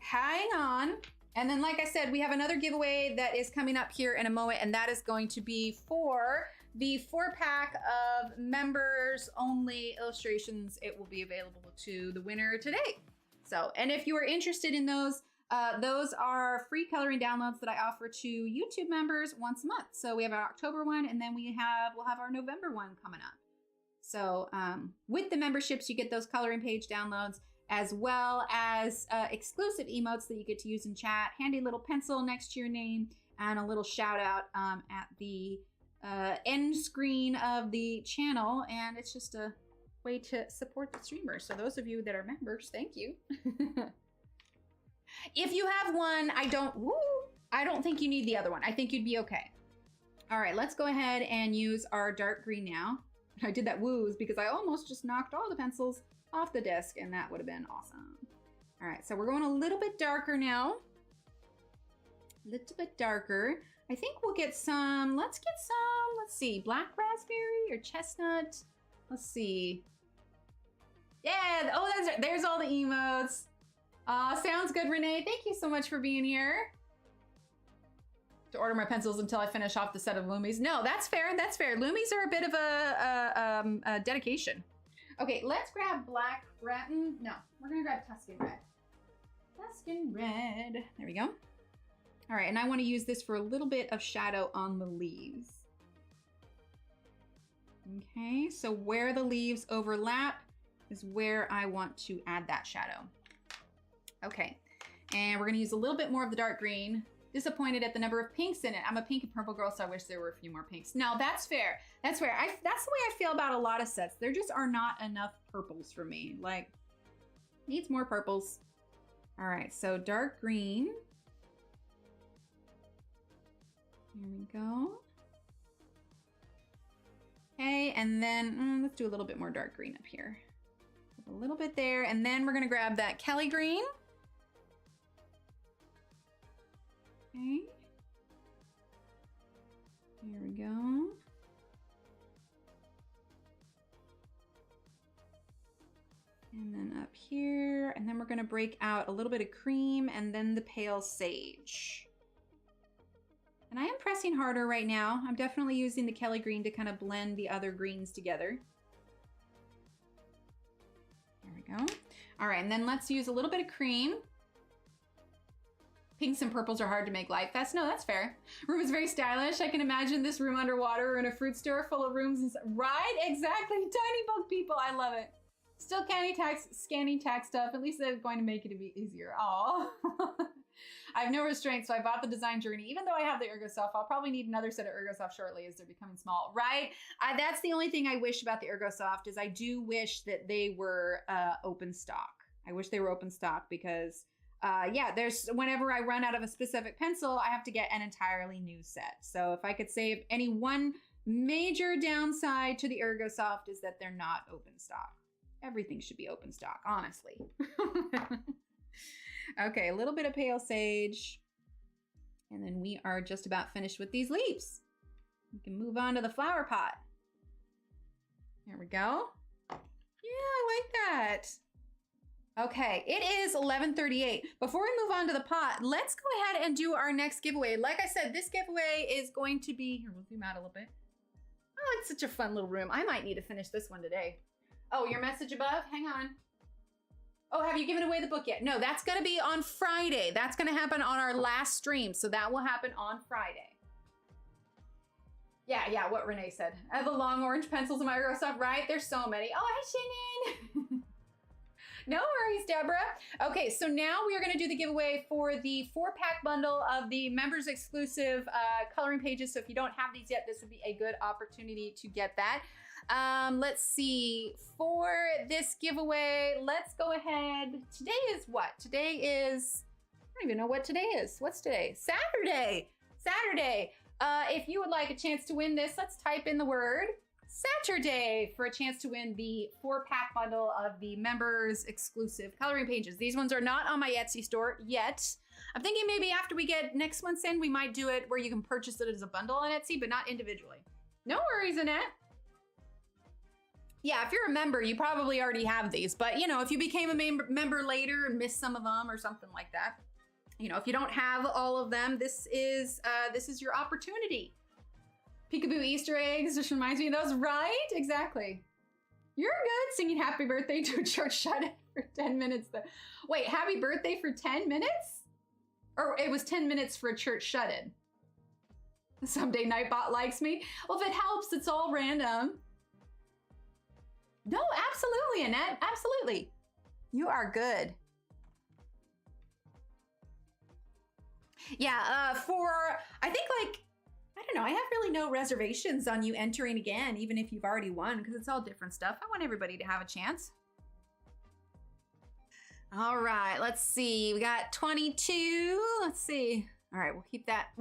Hang on. And then, like I said, we have another giveaway that is coming up here in a moment, and that is going to be for the 4-pack of members only illustrations. It will be available to the winner today. So, and if you are interested in those are free coloring downloads that I offer to YouTube members once a month. So we have our October one, and then we'll have our November one coming up. So with the memberships, you get those coloring page downloads, as well as exclusive emotes that you get to use in chat, handy little pencil next to your name, and a little shout out at the end screen of the channel. And it's just a way to support the streamers. So those of you that are members, thank you. If you have one, I don't think you need the other one. I think you'd be okay. All right, let's go ahead and use our dark green now. I did that woos because I almost just knocked all the pencils off the desk, and that would have been awesome. All right, so we're going a little bit darker now. A little bit darker. I think we'll get some, let's see, black raspberry or chestnut. Let's see. Yeah, oh, there's all the emotes. Sounds good, Renee. Thank you so much for being here. To order my pencils until I finish off the set of Loomies. No, that's fair. That's fair. Loomies are a bit of a dedication. Okay, let's grab black red. No, we're gonna grab Tuscan red. Tuscan red. There we go. All right, and I want to use this for a little bit of shadow on the leaves. Okay, so where the leaves overlap is where I want to add that shadow. Okay, and we're gonna use a little bit more of the dark green. Disappointed at the number of pinks in it. I'm a pink and purple girl, so I wish there were a few more pinks. No, that's fair. That's fair. That's the way I feel about a lot of sets. There just are not enough purples for me. Like, needs more purples. All right, so dark green. Here we go. Okay, and then let's do a little bit more dark green up here. A little bit there, and then we're gonna grab that Kelly green. Okay. Here we go. And then up here, and then we're gonna break out a little bit of cream and then the pale sage. And I am pressing harder right now. I'm definitely using the Kelly green to kind of blend the other greens together. There we go. All right, and then let's use a little bit of cream. Pinks and purples are hard to make light fest. No, that's fair. Room is very stylish. I can imagine this room underwater or in a fruit store full of rooms. Right? Exactly. Tiny book people. I love it. Still scanning tax stuff. At least they're going to make it a bit easier. Aw. I have no restraints, so I bought the design journey. Even though I have the ErgoSoft, I'll probably need another set of ErgoSoft shortly as they're becoming small. Right? That's the only thing I wish about the ErgoSoft is I do wish that they were open stock. I wish they were open stock because yeah, whenever I run out of a specific pencil, I have to get an entirely new set. So if I could save any one major downside to the ErgoSoft is that they're not open stock. Everything should be open stock, honestly. Okay, a little bit of pale sage. And then we are just about finished with these leaves. We can move on to the flower pot. There we go. Yeah, I like that. Okay, it is 11:38. Before we move on to the pot, let's go ahead and do our next giveaway. Like I said, this giveaway is going to be, here, we'll zoom out a little bit. Oh, it's such a fun little room. I might need to finish this one today. Oh, your message above? Hang on. Oh, have you given away the book yet? No, that's gonna be on Friday. That's gonna happen on our last stream. So that will happen on Friday. Yeah, what Renee said. I have the long orange pencils in my ErgoSoft, right? There's so many. Oh, hi, Shannon. No worries, Deborah. Okay, so now we are going to do the giveaway for the 4-pack bundle of the members exclusive coloring pages. So if you don't have these yet, this would be a good opportunity to get that. Let's see. For this giveaway, let's go ahead. Today is what? Today is, I don't even know what today is. What's today? Saturday. If you would like a chance to win this, let's type in the word Saturday for a chance to win the 4-pack bundle of the members exclusive coloring pages. These ones are not on my Etsy store yet. I'm thinking maybe after we get next month's in, we might do it where you can purchase it as a bundle on Etsy, but not individually. No worries, Annette. Yeah, if you're a member, you probably already have these, but you know, if you became a member later and missed some of them or something like that, you know, if you don't have all of them, this is your opportunity. Peekaboo Easter eggs just reminds me of those, right? Exactly. You're good singing happy birthday to a church shut-in for 10 minutes. Wait, happy birthday for 10 minutes? Or it was 10 minutes for a church shut-in. Someday Nightbot likes me. Well, if it helps, it's all random. No, absolutely, Annette, absolutely. You are good. Yeah, I think like, I don't know, I have really no reservations on you entering again, even if you've already won, because it's all different stuff. I want everybody to have a chance. All right, let's see. We got 22. Let's see. All right, we'll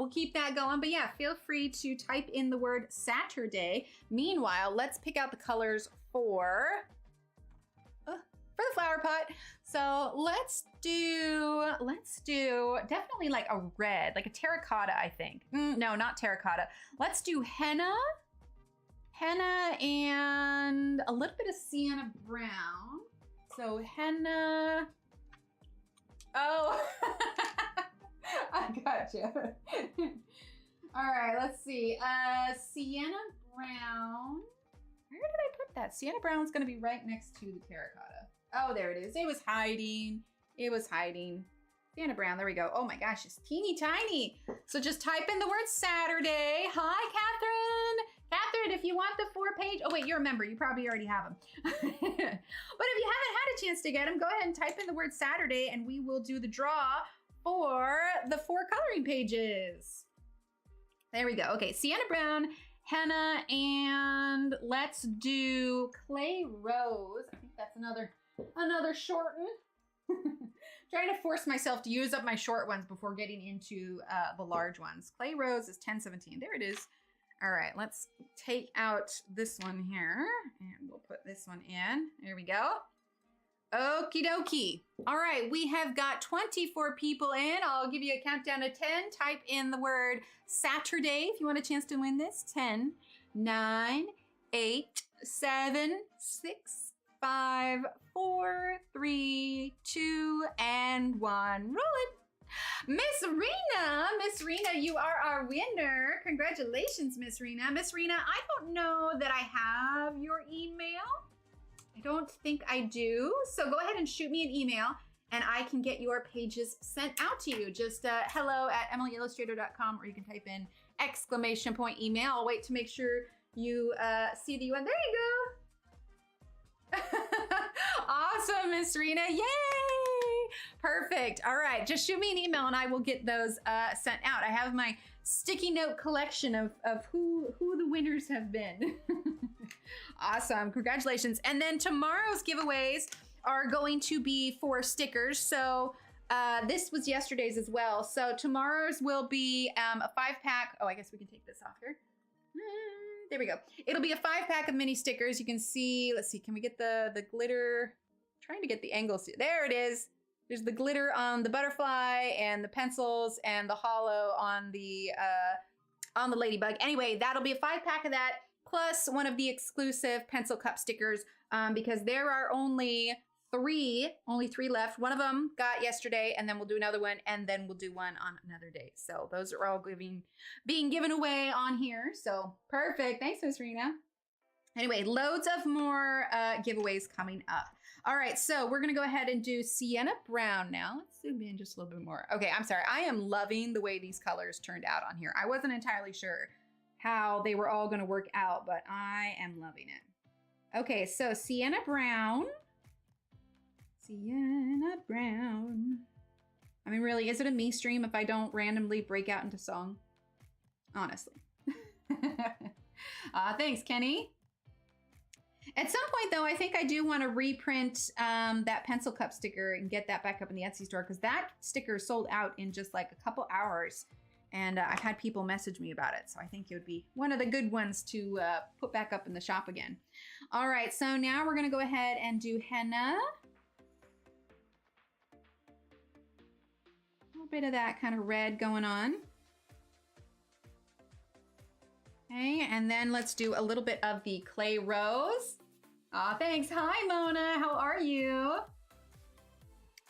keep that going. But yeah, feel free to type in the word Saturday. Meanwhile, let's pick out the colors for the flower pot. So let's do definitely like a red, like a terracotta, I think. No, not terracotta. Let's do henna and a little bit of Sienna Brown. So henna. Oh, I gotcha. All right, let's see. Sienna Brown. Where did I put that? Sienna Brown's gonna be right next to the terracotta. Oh, there it is. It was hiding. It was hiding. Sienna Brown, there we go. Oh my gosh, it's teeny tiny. So just type in the word Saturday. Hi, Catherine. Catherine, if you want the 4-page, oh wait, you're a member. You probably already have them. But if you haven't had a chance to get them, go ahead and type in the word Saturday and we will do the draw for the 4 coloring pages. There we go. Okay, Sienna Brown, henna, and let's do clay rose. I think that's another short one. Trying to force myself to use up my short ones before getting into the large ones. Clay rose is 1017. There it is. All right, let's take out this one here and we'll put this one in. There we go. Okie dokie. All right, we have got 24 people in. I'll give you a countdown to 10. Type in the word Saturday if you want a chance to win this. 10, 9, 8, 7, 6, 5, 4, 3, 2, and 1. Roll it. Miss Rena, you are our winner. Congratulations, Miss Rena. Miss Rena, I don't know that I have your email. I don't think I do. So go ahead and shoot me an email and I can get your pages sent out to you. Just hello@emilyillustrator.com, or you can type in !email. I'll wait to make sure you see the one. There you go. Awesome, Miss Rena. Yay! Perfect. All right, just shoot me an email and I will get those sent out. I have my sticky note collection of who the winners have been. Awesome, congratulations. And then tomorrow's giveaways are going to be for stickers. So this was yesterday's as well. So tomorrow's will be a 5-pack. Oh, I guess we can take this off here. There we go. It'll be a 5-pack of mini stickers. You can see, let's see, can we get the glitter? I'm trying to get the angles. There it is. There's the glitter on the butterfly and the pencils and the hollow on the ladybug. Anyway, that'll be a 5-pack of that, plus one of the exclusive pencil cup stickers, because there are only three left. One of them got yesterday, and then we'll do another one, and then we'll do one on another day. So those are all being given away on here. So perfect. Thanks, Miss Rena. Anyway, loads of more giveaways coming up. All right, so we're gonna go ahead and do Sienna Brown now. Let's zoom in just a little bit more. Okay, I'm sorry. I am loving the way these colors turned out on here. I wasn't entirely sure how they were all gonna work out, but I am loving it. Okay, so Sienna Brown. Sienna Brown. I mean, really, is it a me stream if I don't randomly break out into song? Honestly. Thanks, Kenny. At some point, though, I think I do want to reprint that pencil cup sticker and get that back up in the Etsy store, because that sticker sold out in just like a couple hours. And I've had people message me about it. So I think it would be one of the good ones to put back up in the shop again. All right, so now we're going to go ahead and do henna. A little bit of that kind of red going on. Okay, and then let's do a little bit of the clay rose. Aw, thanks. Hi, Mona. How are you?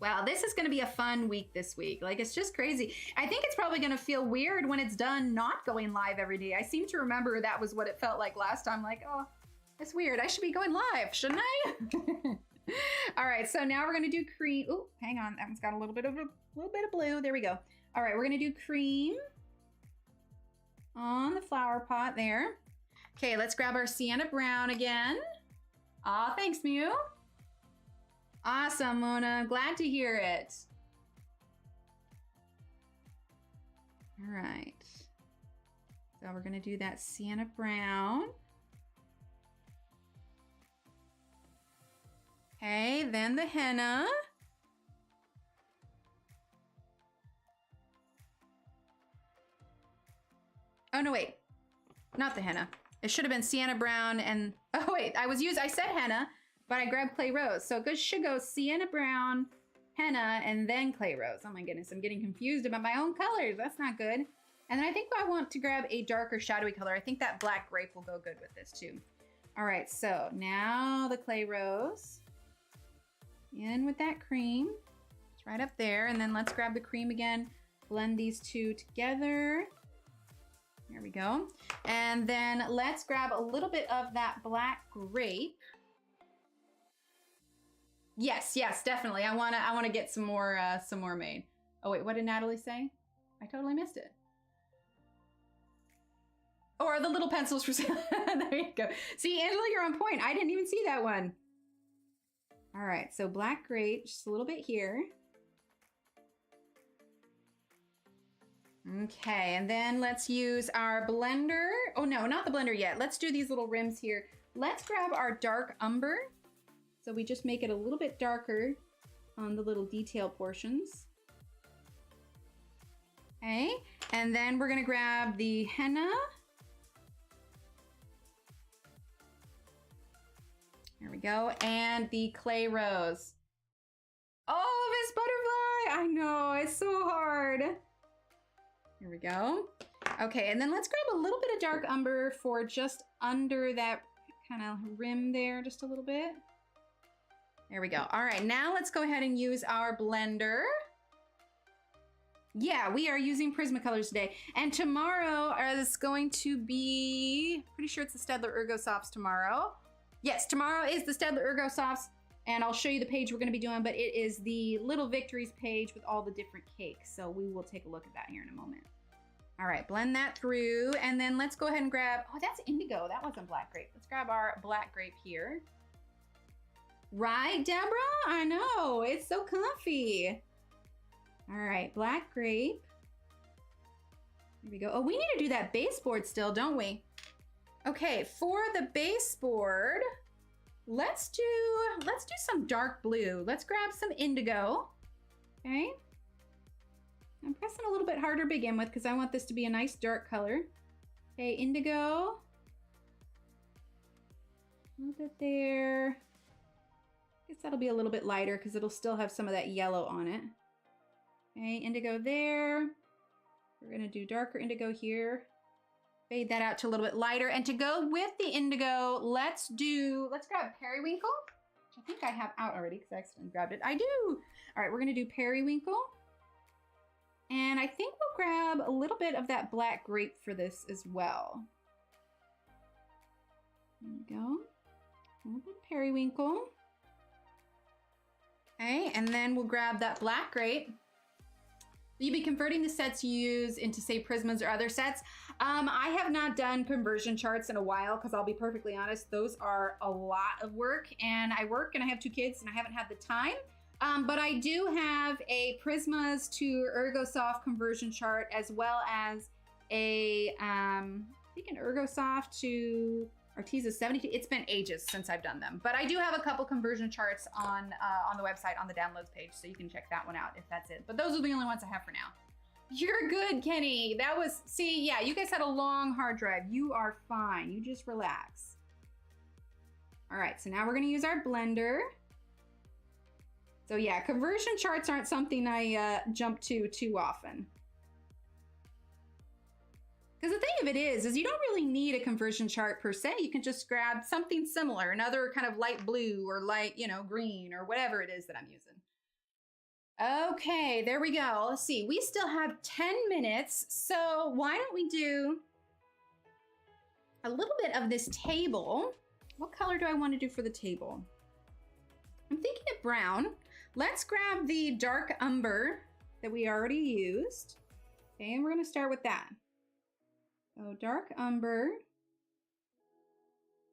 Wow, this is going to be a fun week this week. Like, it's just crazy. I think it's probably going to feel weird when it's done not going live every day. I seem to remember that was what it felt like last time. Like, oh, that's weird. I should be going live, shouldn't I? All right, so now we're going to do cream. Oh, hang on. That one's got a little bit of blue. There we go. All right, we're going to do cream on the flower pot there. Okay, let's grab our Sienna Brown again. Aw, thanks, Mew. Awesome, Mona. Glad to hear it. All right. So we're going to do that Sienna Brown. Okay, then the henna. Oh, no, wait. Not the henna. It should have been Sienna Brown and... Oh, wait. I said henna, but I grabbed clay rose. So it should go Sienna Brown, henna, and then clay rose. Oh, my goodness. I'm getting confused about my own colors. That's not good. And then I think I want to grab a darker shadowy color. I think that black grape will go good with this, too. All right. So now the clay rose. In with that cream. It's right up there. And then let's grab the cream again. Blend these two together. There we go. And then let's grab a little bit of that black grape. Yes, definitely. I wanna get some more made. Oh wait, what did Natalie say? I totally missed it. Or the little pencils for sale. There you go. See, Angela, you're on point. I didn't even see that one. All right, so black grape, just a little bit here. Okay, and then let's use our blender. Oh no, not the blender yet. Let's do these little rims here. Let's grab our dark umber. So we just make it a little bit darker on the little detail portions. Okay, and then we're gonna grab the henna. There we go, and the clay rose. Oh, this butterfly! I know, it's so hard. Here we go. Okay, and then let's grab a little bit of dark umber for just under that kind of rim there, just a little bit. There we go. All right, now let's go ahead and use our blender. Yeah, we are using Prismacolors today. And tomorrow is going to be, pretty sure it's the Staedtler Ergo Softs tomorrow. Yes, tomorrow is the Staedtler Ergo Softs, and I'll show you the page we're gonna be doing, but it is the Little Victories page with all the different cakes. So we will take a look at that here in a moment. All right, blend that through, and then let's go ahead and grab, oh, that's indigo. That wasn't black grape. Let's grab our black grape here. Right, Deborah? I know, it's so comfy. All right, black grape. Here we go. Oh, we need to do that baseboard still, don't we? Okay, for the baseboard, let's do some dark blue. Let's grab some indigo. Okay. I'm pressing a little bit harder to begin with because I want this to be a nice dark color. Okay, indigo. A little bit there. I guess that'll be a little bit lighter because it'll still have some of that yellow on it. Okay, indigo there. We're gonna do darker indigo here. Fade that out to a little bit lighter. And to go with the indigo, let's grab periwinkle, which I think I have out already because I accidentally grabbed it. I do. All right, we're gonna do periwinkle. And I think we'll grab a little bit of that black grape for this as well. There we go. A little bit of periwinkle. Okay, and then we'll grab that black grape. Will you be converting the sets you use into, say, Prismas or other sets? I have not done conversion charts in a while because I'll be perfectly honest, those are a lot of work, and I work and I have 2 kids and I haven't had the time. But I do have a Prismas to Ergosoft conversion chart, as well as a, I think an Ergosoft to Arteza 72. It's been ages since I've done them, but I do have a couple conversion charts on the website on the downloads page, so you can check that one out if that's it. But those are the only ones I have for now. You're good, Kenny. That was, see, yeah, you guys had a long hard drive. You are fine. You just relax. All right, so now we're gonna use our blender. So yeah, conversion charts aren't something I jump to too often. Because the thing of it is you don't really need a conversion chart per se. You can just grab something similar, another kind of light blue or light, you know, green or whatever it is that I'm using. Okay, there we go. Let's see. We still have 10 minutes. So why don't we do a little bit of this table? What color do I want to do for the table? I'm thinking of brown. Let's grab the dark umber that we already used. Okay, and we're going to start with that. So dark umber.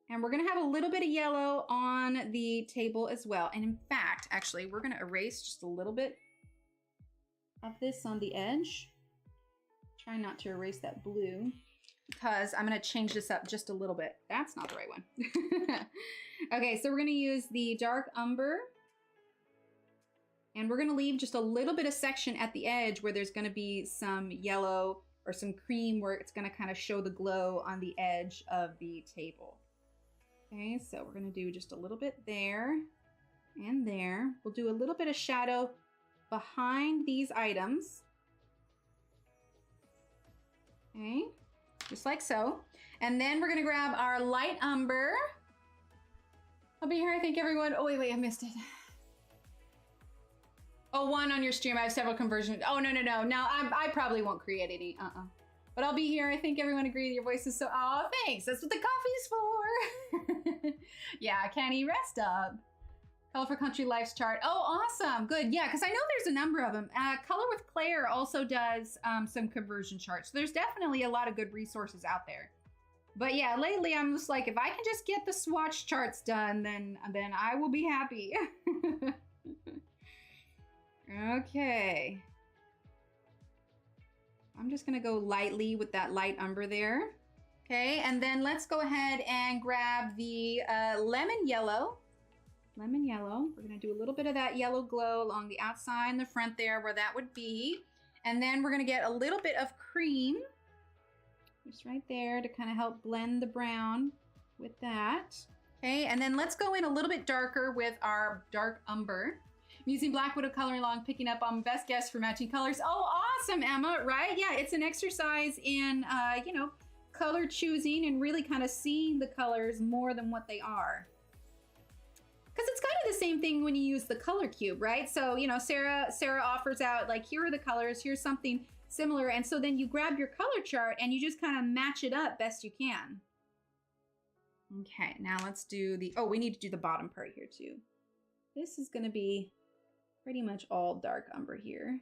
And we're going to have a little bit of yellow on the table as well. And in fact, actually, we're going to erase just a little bit of this on the edge. Try not to erase that blue because I'm going to change this up just a little bit. That's not the right one. Okay, so we're going to use the dark umber. And we're going to leave just a little bit of section at the edge where there's going to be some yellow or some cream where it's going to kind of show the glow on the edge of the table. Okay, so we're going to do just a little bit there and there. We'll do a little bit of shadow behind these items. Okay, just like so. And then we're going to grab our light umber. I'll be here, I think, everyone. Oh, wait, I missed it. Oh, one on your stream. I have several conversions. Oh, no. Now, I probably won't create any. But I'll be here. I think everyone agrees. Your voice is so... Oh, thanks. That's what the coffee's for. Yeah, Kenny, rest up. Color for Country Life's chart. Oh, awesome. Good. Yeah, because I know there's a number of them. Color with Claire also does some conversion charts. So there's definitely a lot of good resources out there. But yeah, lately I'm just like, if I can just get the swatch charts done, then I will be happy. Okay. I'm just gonna go lightly with that light umber there. Okay, and then let's go ahead and grab the lemon yellow. Lemon yellow. We're gonna do a little bit of that yellow glow along the outside and the front there where that would be. And then we're gonna get a little bit of cream. Just right there to kind of help blend the brown with that. Okay, and then let's go in a little bit darker with our dark umber. I'm using black widow coloring along, picking up on best guess for matching colors. Oh, awesome, Emma, right? Yeah, it's an exercise in, you know, color choosing and really kind of seeing the colors more than what they are. Because it's kind of the same thing when you use the color cube, right? So, you know, Sarah offers out, like, here are the colors, here's something similar. And so then you grab your color chart and you just kind of match it up best you can. Okay, now let's do the, oh, we need to do the bottom part here too. This is going to be pretty much all dark umber here.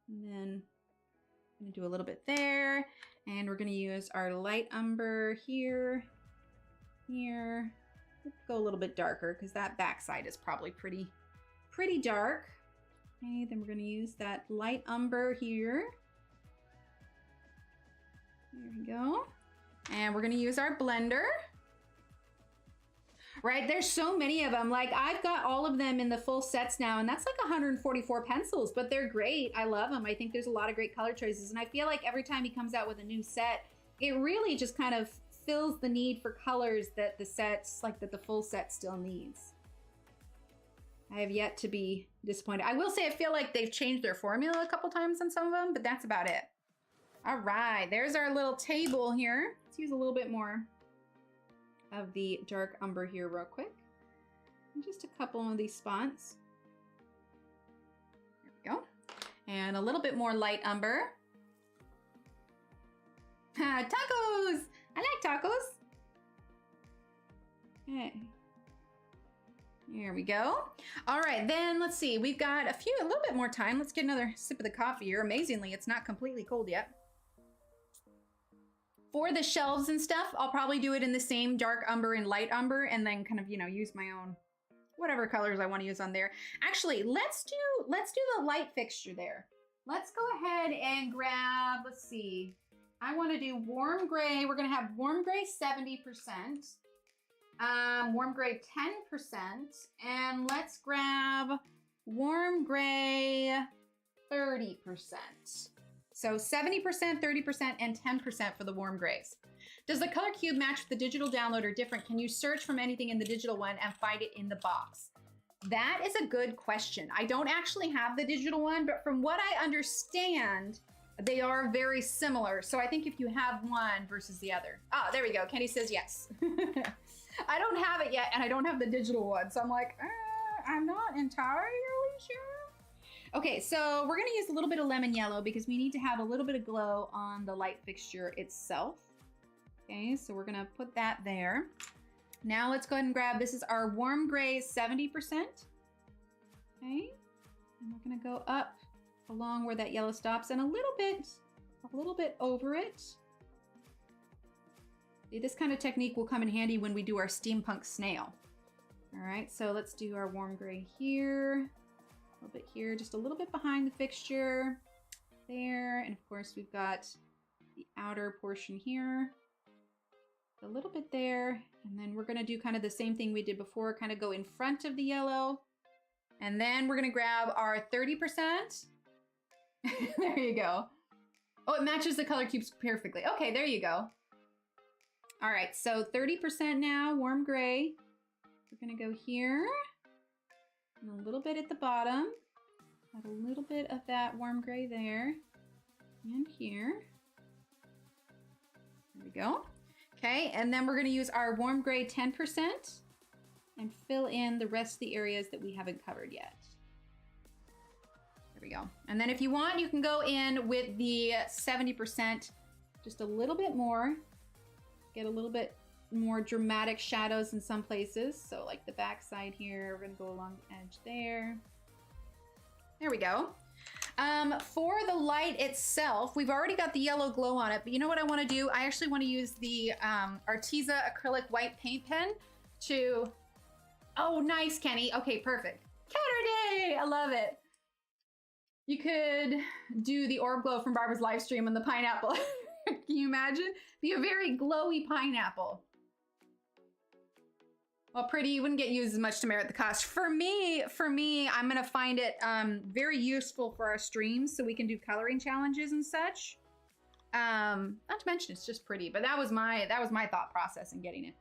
And then I'm going to do a little bit there. And we're going to use our light umber here, here. Let's go a little bit darker because that backside is probably pretty dark. Okay, then we're going to use that light umber here. There we go. And we're going to use our blender. Right, there's so many of them. Like, I've got all of them in the full sets now, and that's like 144 pencils, but they're great. I love them. I think there's a lot of great color choices, and I feel like every time he comes out with a new set, it really just kind of fills the need for colors that the sets, like that the full set still needs. I have yet to be disappointed. I will say I feel like they've changed their formula a couple times on some of them, but that's about it. All right, there's our little table here. Let's use a little bit more of the dark umber here real quick. And just a couple of these spots. There we go. And a little bit more light umber. Tacos! I like tacos. Okay. There we go. All right, then let's see. We've got a little bit more time. Let's get another sip of the coffee here. Amazingly, it's not completely cold yet. For the shelves and stuff, I'll probably do it in the same dark umber and light umber and then kind of, you know, use my own whatever colors I want to use on there. Actually, let's do the light fixture there. Let's go ahead and grab, let's see. I want to do warm gray. We're going to have warm gray 70%, warm gray 10%, and let's grab warm gray 30%. So 70%, 30%, and 10% for the warm grays. Does the color cube match with the digital download or different? Can you search from anything in the digital one and find it in the box? That is a good question. I don't actually have the digital one, but from what I understand, They are very similar. So I think if you have one versus the other. Oh, there we go. Kenny says yes. I don't have it yet, and I don't have the digital one. So I'm like, I'm not entirely sure. Okay, so we're gonna use a little bit of lemon yellow because we need to have a little bit of glow on the light fixture itself. Okay, so we're gonna put that there. Now let's go ahead and grab, this is our warm gray 70%. Okay, and we're gonna go up along where that yellow stops and a little bit over it. This kind of technique will come in handy when we do our steampunk snail. All right, so let's do our warm gray here, a little bit here, just a little bit behind the fixture there. And of course we've got the outer portion here, a little bit there. And then we're gonna do kind of the same thing we did before, kind of go in front of the yellow. And then we're gonna grab our 30%. There you go. Oh, it matches the color cubes perfectly. Okay, there you go. All right, so 30% now, warm gray. We're gonna go here, and a little bit at the bottom. Add a little bit of that warm gray there, and here. There we go. Okay, and then we're gonna use our warm gray 10% and fill in the rest of the areas that we haven't covered yet. There we go. And then if you want, you can go in with the 70%, just a little bit more. Get a little bit more dramatic shadows in some places. So like the back side here, we're gonna go along the edge there. There we go. For the light itself, we've already got the yellow glow on it, but you know what I wanna do? I actually wanna use the Arteza acrylic white paint pen to, oh, nice, Kenny. Okay, perfect. Counter day, I love it. You could do the orb glow from Barbara's live stream and the pineapple. Can you imagine? Be a very glowy pineapple. Well, pretty, you wouldn't get used as much to merit the cost. For me, I'm gonna find it very useful for our streams so we can do coloring challenges and such. Not to mention it's just pretty, but that was my thought process in getting it.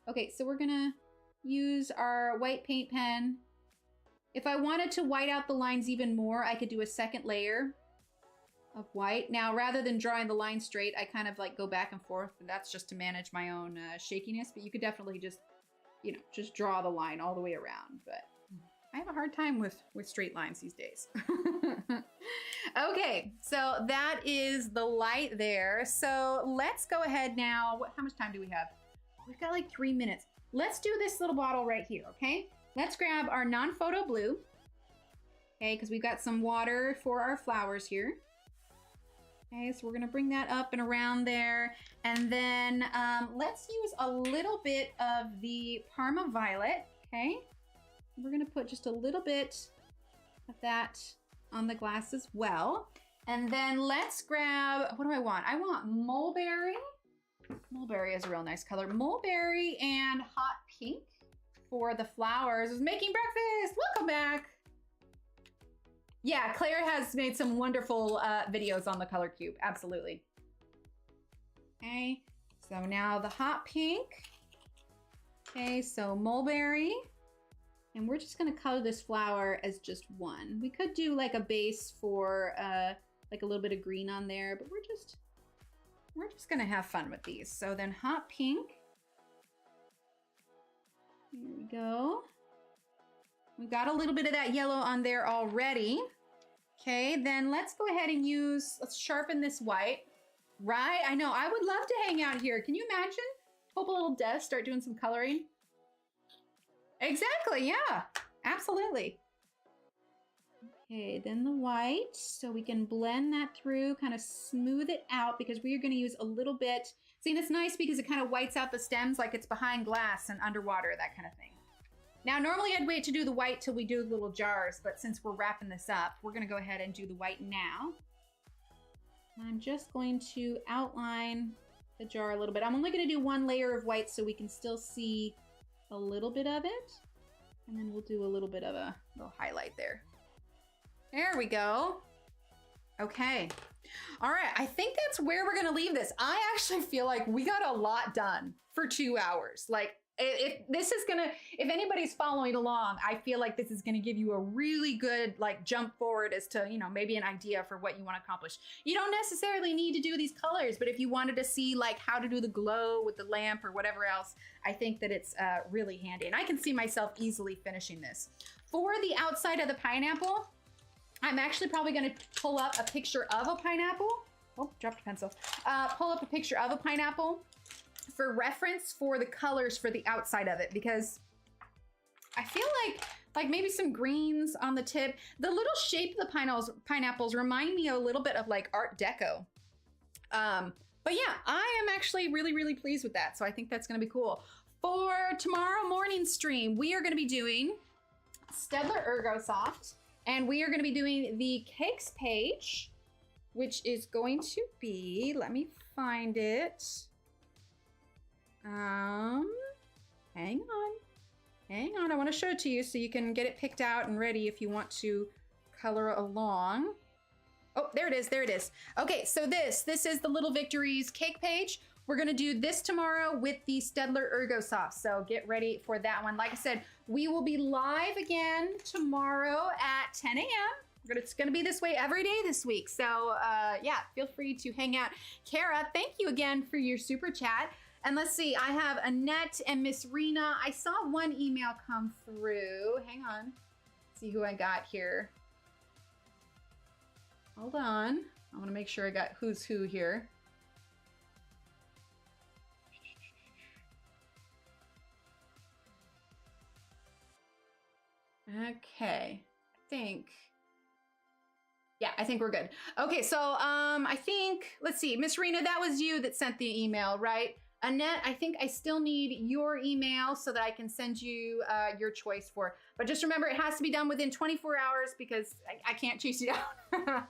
Okay, so we're gonna use our white paint pen. If I wanted to white out the lines even more, I could do a second layer of white. Now, rather than drawing the line straight, I kind of like go back and forth, and that's just to manage my own shakiness, but you could definitely just, you know, just draw the line all the way around. But I have a hard time with straight lines these days. Okay, so that is the light there. So let's go ahead now. How much time do we have? We've got like 3 minutes. Let's do this little bottle right here, okay? Let's grab our non-photo blue, okay, because we've got some water for our flowers here. Okay, so we're gonna bring that up and around there. And then let's use a little bit of the Parma Violet, okay? We're gonna put just a little bit of that on the glass as well. And then let's grab, what do I want? I want mulberry. Mulberry is a real nice color. Mulberry and hot pink for the flowers. I was making breakfast, welcome back. Yeah, Claire has made some wonderful videos on the color cube, absolutely. Okay, so now the hot pink. Okay, so mulberry. And we're just gonna color this flower as just one. We could do like a base for like a little bit of green on there, but we're just gonna have fun with these. So then hot pink. Here we go. We've got a little bit of that yellow on there already. Okay, then let's go ahead and let's sharpen this white. Right, I know, I would love to hang out here. Can you imagine? Hope a little desk, start doing some coloring. Exactly, yeah, absolutely. Okay, then the white, so we can blend that through, kind of smooth it out because we are gonna use a little bit. See, that's nice because it kind of whites out the stems like it's behind glass and underwater, that kind of thing. Now, normally I'd wait to do the white till we do the little jars, but since we're wrapping this up, we're gonna go ahead and do the white now. I'm just going to outline the jar a little bit. I'm only gonna do one layer of white so we can still see a little bit of it. And then we'll do a little bit of a little highlight there. There we go. Okay. All right, I think that's where we're gonna leave this. I actually feel like we got a lot done for 2 hours. Like, If anybody's following along, I feel like this is going to give you a really good like jump forward as to, you know, maybe an idea for what you want to accomplish. You don't necessarily need to do these colors, but if you wanted to see like how to do the glow with the lamp or whatever else, I think that it's really handy. And I can see myself easily finishing this. For the outside of the pineapple, I'm actually probably going to pull up a picture of a pineapple. Oh, dropped a pencil. Pull up a picture of a pineapple for reference for the colors for the outside of it, because I feel like maybe some greens on the tip. The little shape of the pineapples remind me a little bit of like Art Deco. But yeah, I am actually really, really pleased with that. So I think that's gonna be cool. For tomorrow morning stream, we are gonna be doing Staedtler Ergo Soft, and we are gonna be doing the cakes page, which is going to be, let me find it. Hang on, I want to show it to you so you can get it picked out and ready if you want to color along. Oh, there it is. Okay, so this is the Little Victories cake page. We're gonna do this tomorrow with the Staedtler Ergo Soft, so get ready for that one. Like I said, we will be live again tomorrow at 10 a.m. It's gonna be this way every day this week, so yeah, feel free to hang out. Kara, thank you again for your super chat. And let's see, I have Annette and Miss Rena. I saw one email come through. Hang on, see who I got here. Hold on, I wanna make sure I got who's who here. Okay, I think we're good. Okay, so I think, let's see, Miss Rena, that was you that sent the email, right? Annette, I think I still need your email so that I can send you your choice for, but just remember it has to be done within 24 hours because I can't chase you down.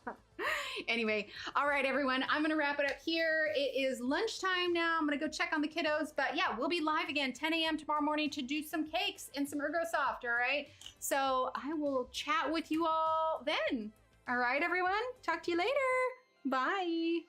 Anyway, all right, everyone, I'm gonna wrap it up here. It is lunchtime now. I'm gonna go check on the kiddos, but yeah, we'll be live again 10 a.m. tomorrow morning to do some cakes and some Ergo Soft, all right? So I will chat with you all then. All right, everyone, talk to you later. Bye.